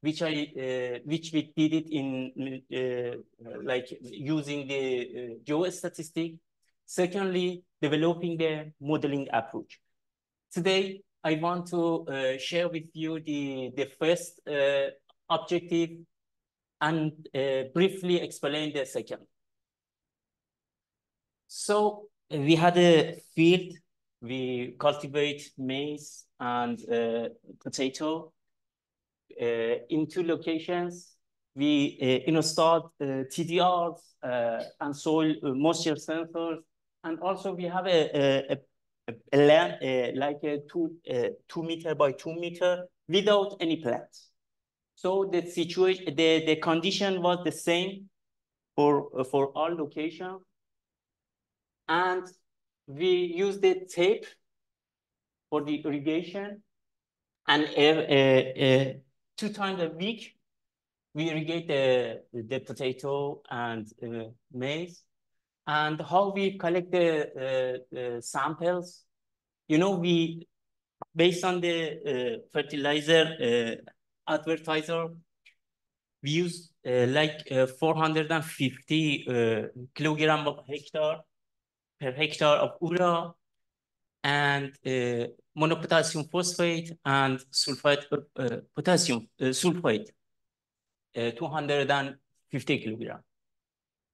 which we did it in like using the geostatistic. Secondly, developing the modeling approach. Today, I want to share with you the first objective and briefly explain the second. So we had a field, we cultivate maize and potato in 2 locations. We installed TDRs and soil moisture sensors, and also we have a land like a 2 meter by 2 meter without any plants. So the situation, the condition was the same for all locations, and we used the tape for the irrigation, and 2 times a week we irrigate the potato and maize. And how we collect the samples, you know, we based on the fertilizer advertiser, we use like 450 kilogram per hectare of urea, and monopotassium phosphate and sulfate potassium sulfate 250 kilogram.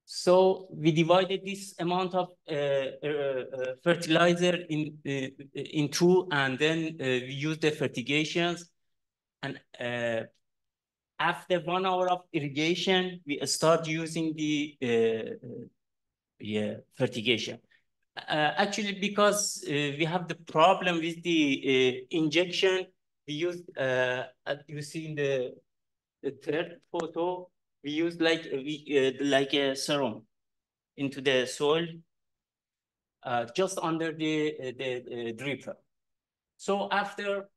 So we divided this amount of fertilizer in 2, and then we used the fertigations. And after 1 hour of irrigation, we start using the fertigation. Actually, because we have the problem with the injection, we use, you see in the 3rd photo, we use like a serum into the soil, just under the dripper. So after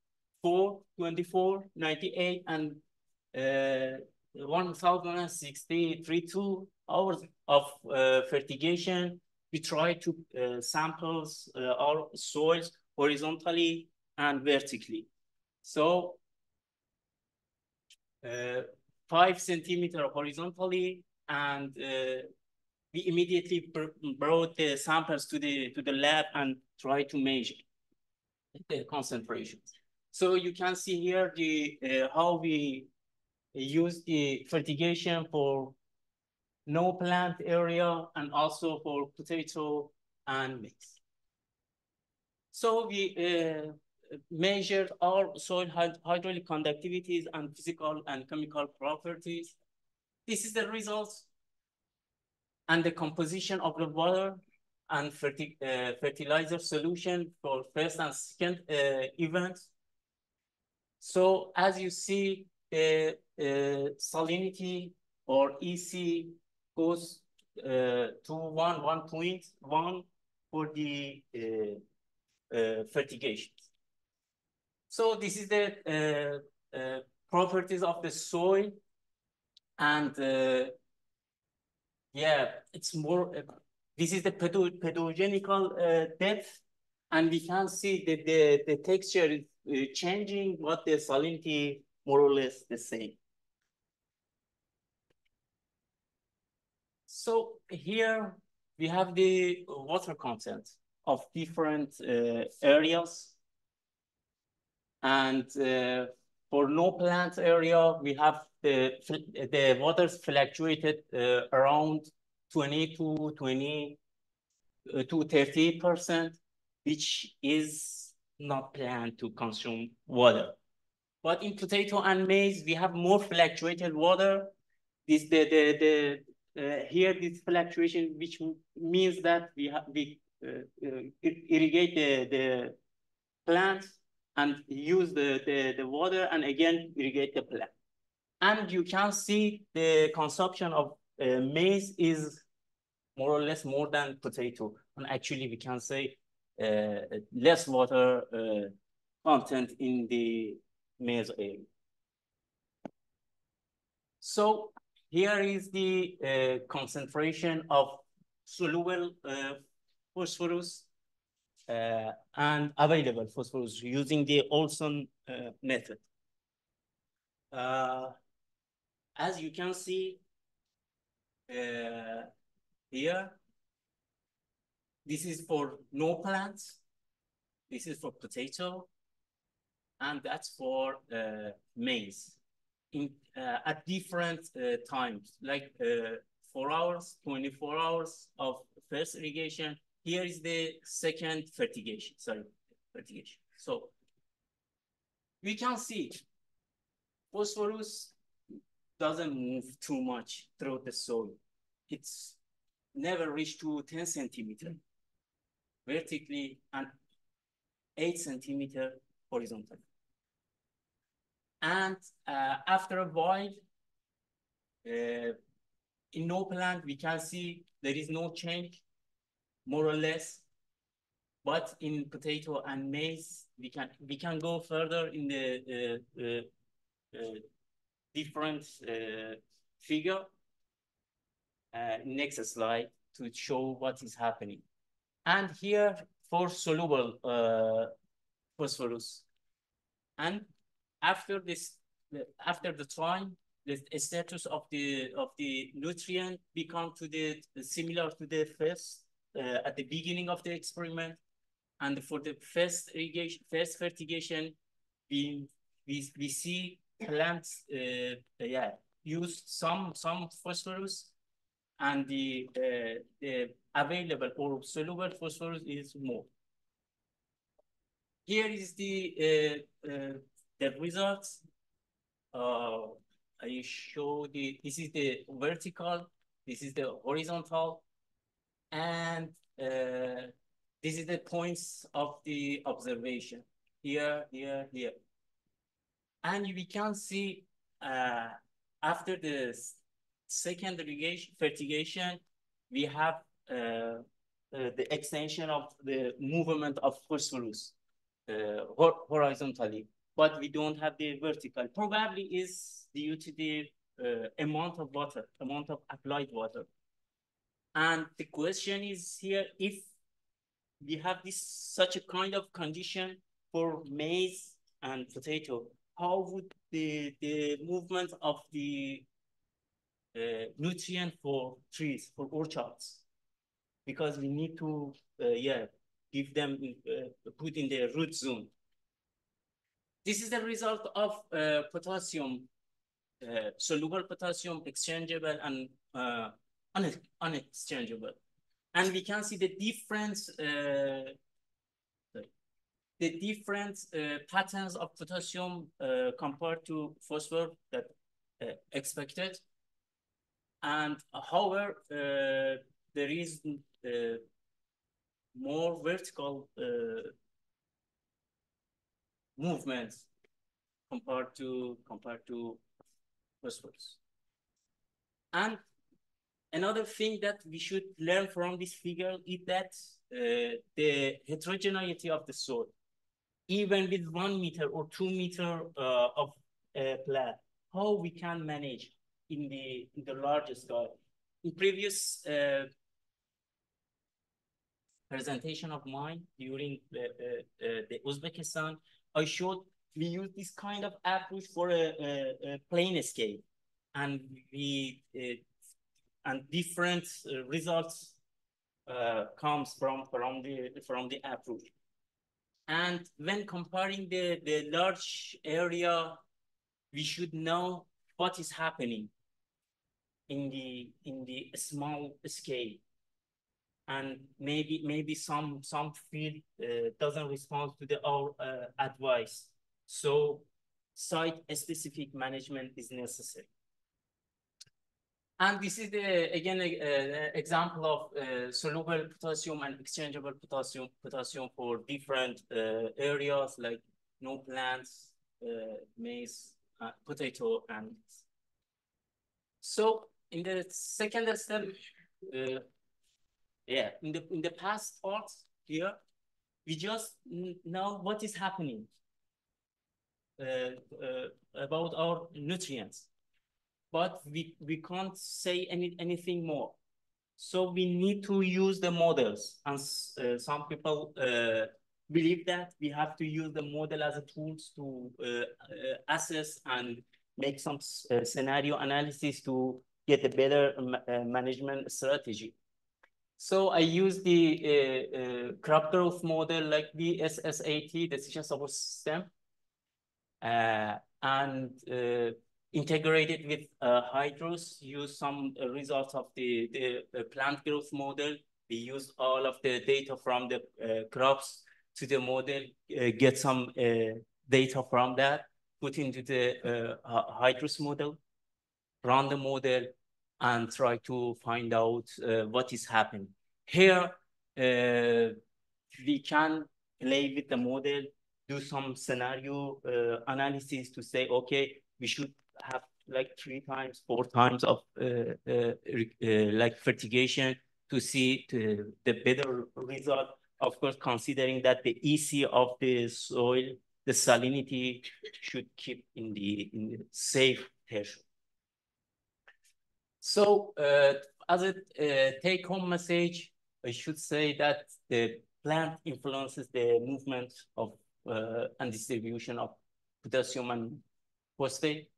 4, 24, 98, and 1063 2 hours of fertigation, we try to samples our soils horizontally and vertically. So 5 centimeters horizontally, and we immediately brought the samples to the lab and try to measure the concentrations. So you can see here the how we use the fertigation for no plant area and also for potato and maize. So we measured our soil hydraulic conductivities and physical and chemical properties. This is the results and the composition of the water and fertilizer solution for first and second events. So as you see, the salinity or EC goes to 1.1 for the fertigations. So this is the properties of the soil, and yeah, it's more. This is the pedogenical depth, and we can see that the texture is changing, but the salinity more or less the same. So here we have the water content of different areas. And for no plant area, we have the waters fluctuated around 20 to 30%, which is not planned to consume water. But in potato and maize, we have more fluctuated water. This here this fluctuation, which means that we irrigate the plants and use the water, and again irrigate the plant. And you can see the consumption of maize is more or less more than potato. And actually we can say less water content in the maize area. So here is the concentration of soluble phosphorus and available phosphorus using the Olson method. as you can see here, this is for no plants, this is for potato, and that's for maize at different times, like 4 hours, 24 hours of first irrigation. Here is the second fertigation, fertigation. So we can see phosphorus doesn't move too much through the soil. It's never reached to 10 centimeter vertically and 8 centimeter horizontally. And after a while, in no plant, we can see there is no change, more or less. But in potato and maize, we can go further in the different figure. Next slide to show what is happening. And here for soluble phosphorus. And after this, after the time, the status of the nutrient become to the similar to the first at the beginning of the experiment. And for the first irrigation, first fertigation, we see plants use some phosphorus, and the available or soluble phosphorus is more. Here is the results. I show this is the vertical, this is the horizontal, and this is the points of the observation. Here, here, here. And we can see after the second fertigation, we have the extension of the movement of phosphorus horizontally, but we don't have the vertical. Probably is due to the amount of water, amount of applied water. And the question is here, if we have such a kind of condition for maize and potato, how would the movement of the nutrient for trees, for orchards? Because we need to, give them, put in the root zone. This is the result of potassium, soluble potassium, exchangeable and unexchangeable. And we can see the difference, patterns of potassium compared to phosphor that expected. And however, there is more vertical movements compared to phosphorus. And another thing that we should learn from this figure is that the heterogeneity of the soil, even with 1 meter or 2 meter of plant, how we can manage in the larger scale. In previous presentation of mine during the Uzbekistan, I showed we use this kind of approach for a plain scale, and we and different results comes from the approach. And when comparing the large area, we should know what is happening in the small scale. And maybe some field doesn't respond to our advice. So site-specific management is necessary. And this is again example of soluble potassium and exchangeable potassium for different areas like no plants, maize, potato, and so in the second step, in the past part here, we just know what is happening about our nutrients, but we can't say anything more. So we need to use the models, and some people believe that we have to use the model as a tools to assess and make some scenario analysis to get a better management strategy. So I use the crop growth model like the SSAT, decision support system, and integrated with hydros, use some results of the plant growth model. We use all of the data from the crops to the model, get some data from that, put into the hydros model, run the model, and try to find out what is happening. Here, we can play with the model, do some scenario analysis to say, okay, we should have like 3 times, 4 times of like fertigation to see the better result. Of course, considering that the EC of the soil, the salinity should keep in the safe threshold. So as a take-home message, I should say that the plant influences the movement of and distribution of potassium and phosphate.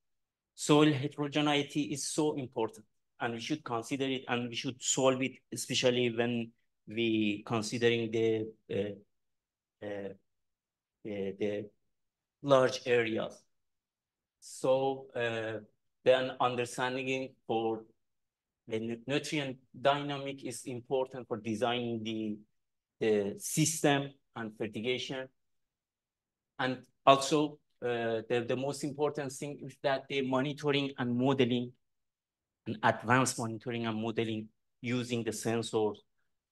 Soil heterogeneity is so important, and we should consider it, and we should solve it, especially when we considering the large areas. So then understanding for the nutrient dynamic is important for designing the system and fertigation. And also the most important thing is that the monitoring and modeling, and advanced monitoring and modeling using the sensors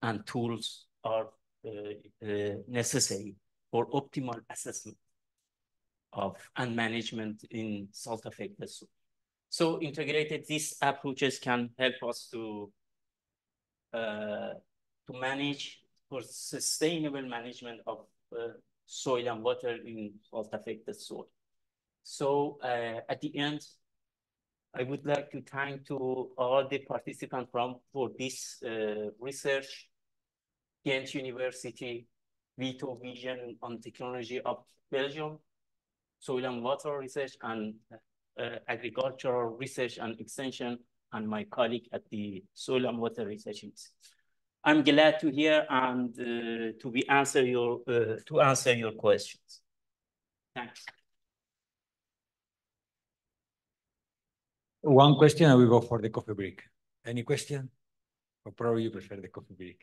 and tools are necessary for optimal assessment of and management in salt-affected soil. So integrated, these approaches can help us to manage for sustainable management of soil and water in salt-affected soil. So at the end, I would like to thank to all the participants for this research, Ghent University, Vito Vision on Technology of Belgium, Soil and Water Research, and Agricultural Research and Extension, and my colleague at the Soil and Water Research Institute. I'm glad to hear and to answer your questions. Thanks. One question, and we go for the coffee break. Any question? Or probably you prefer the coffee break.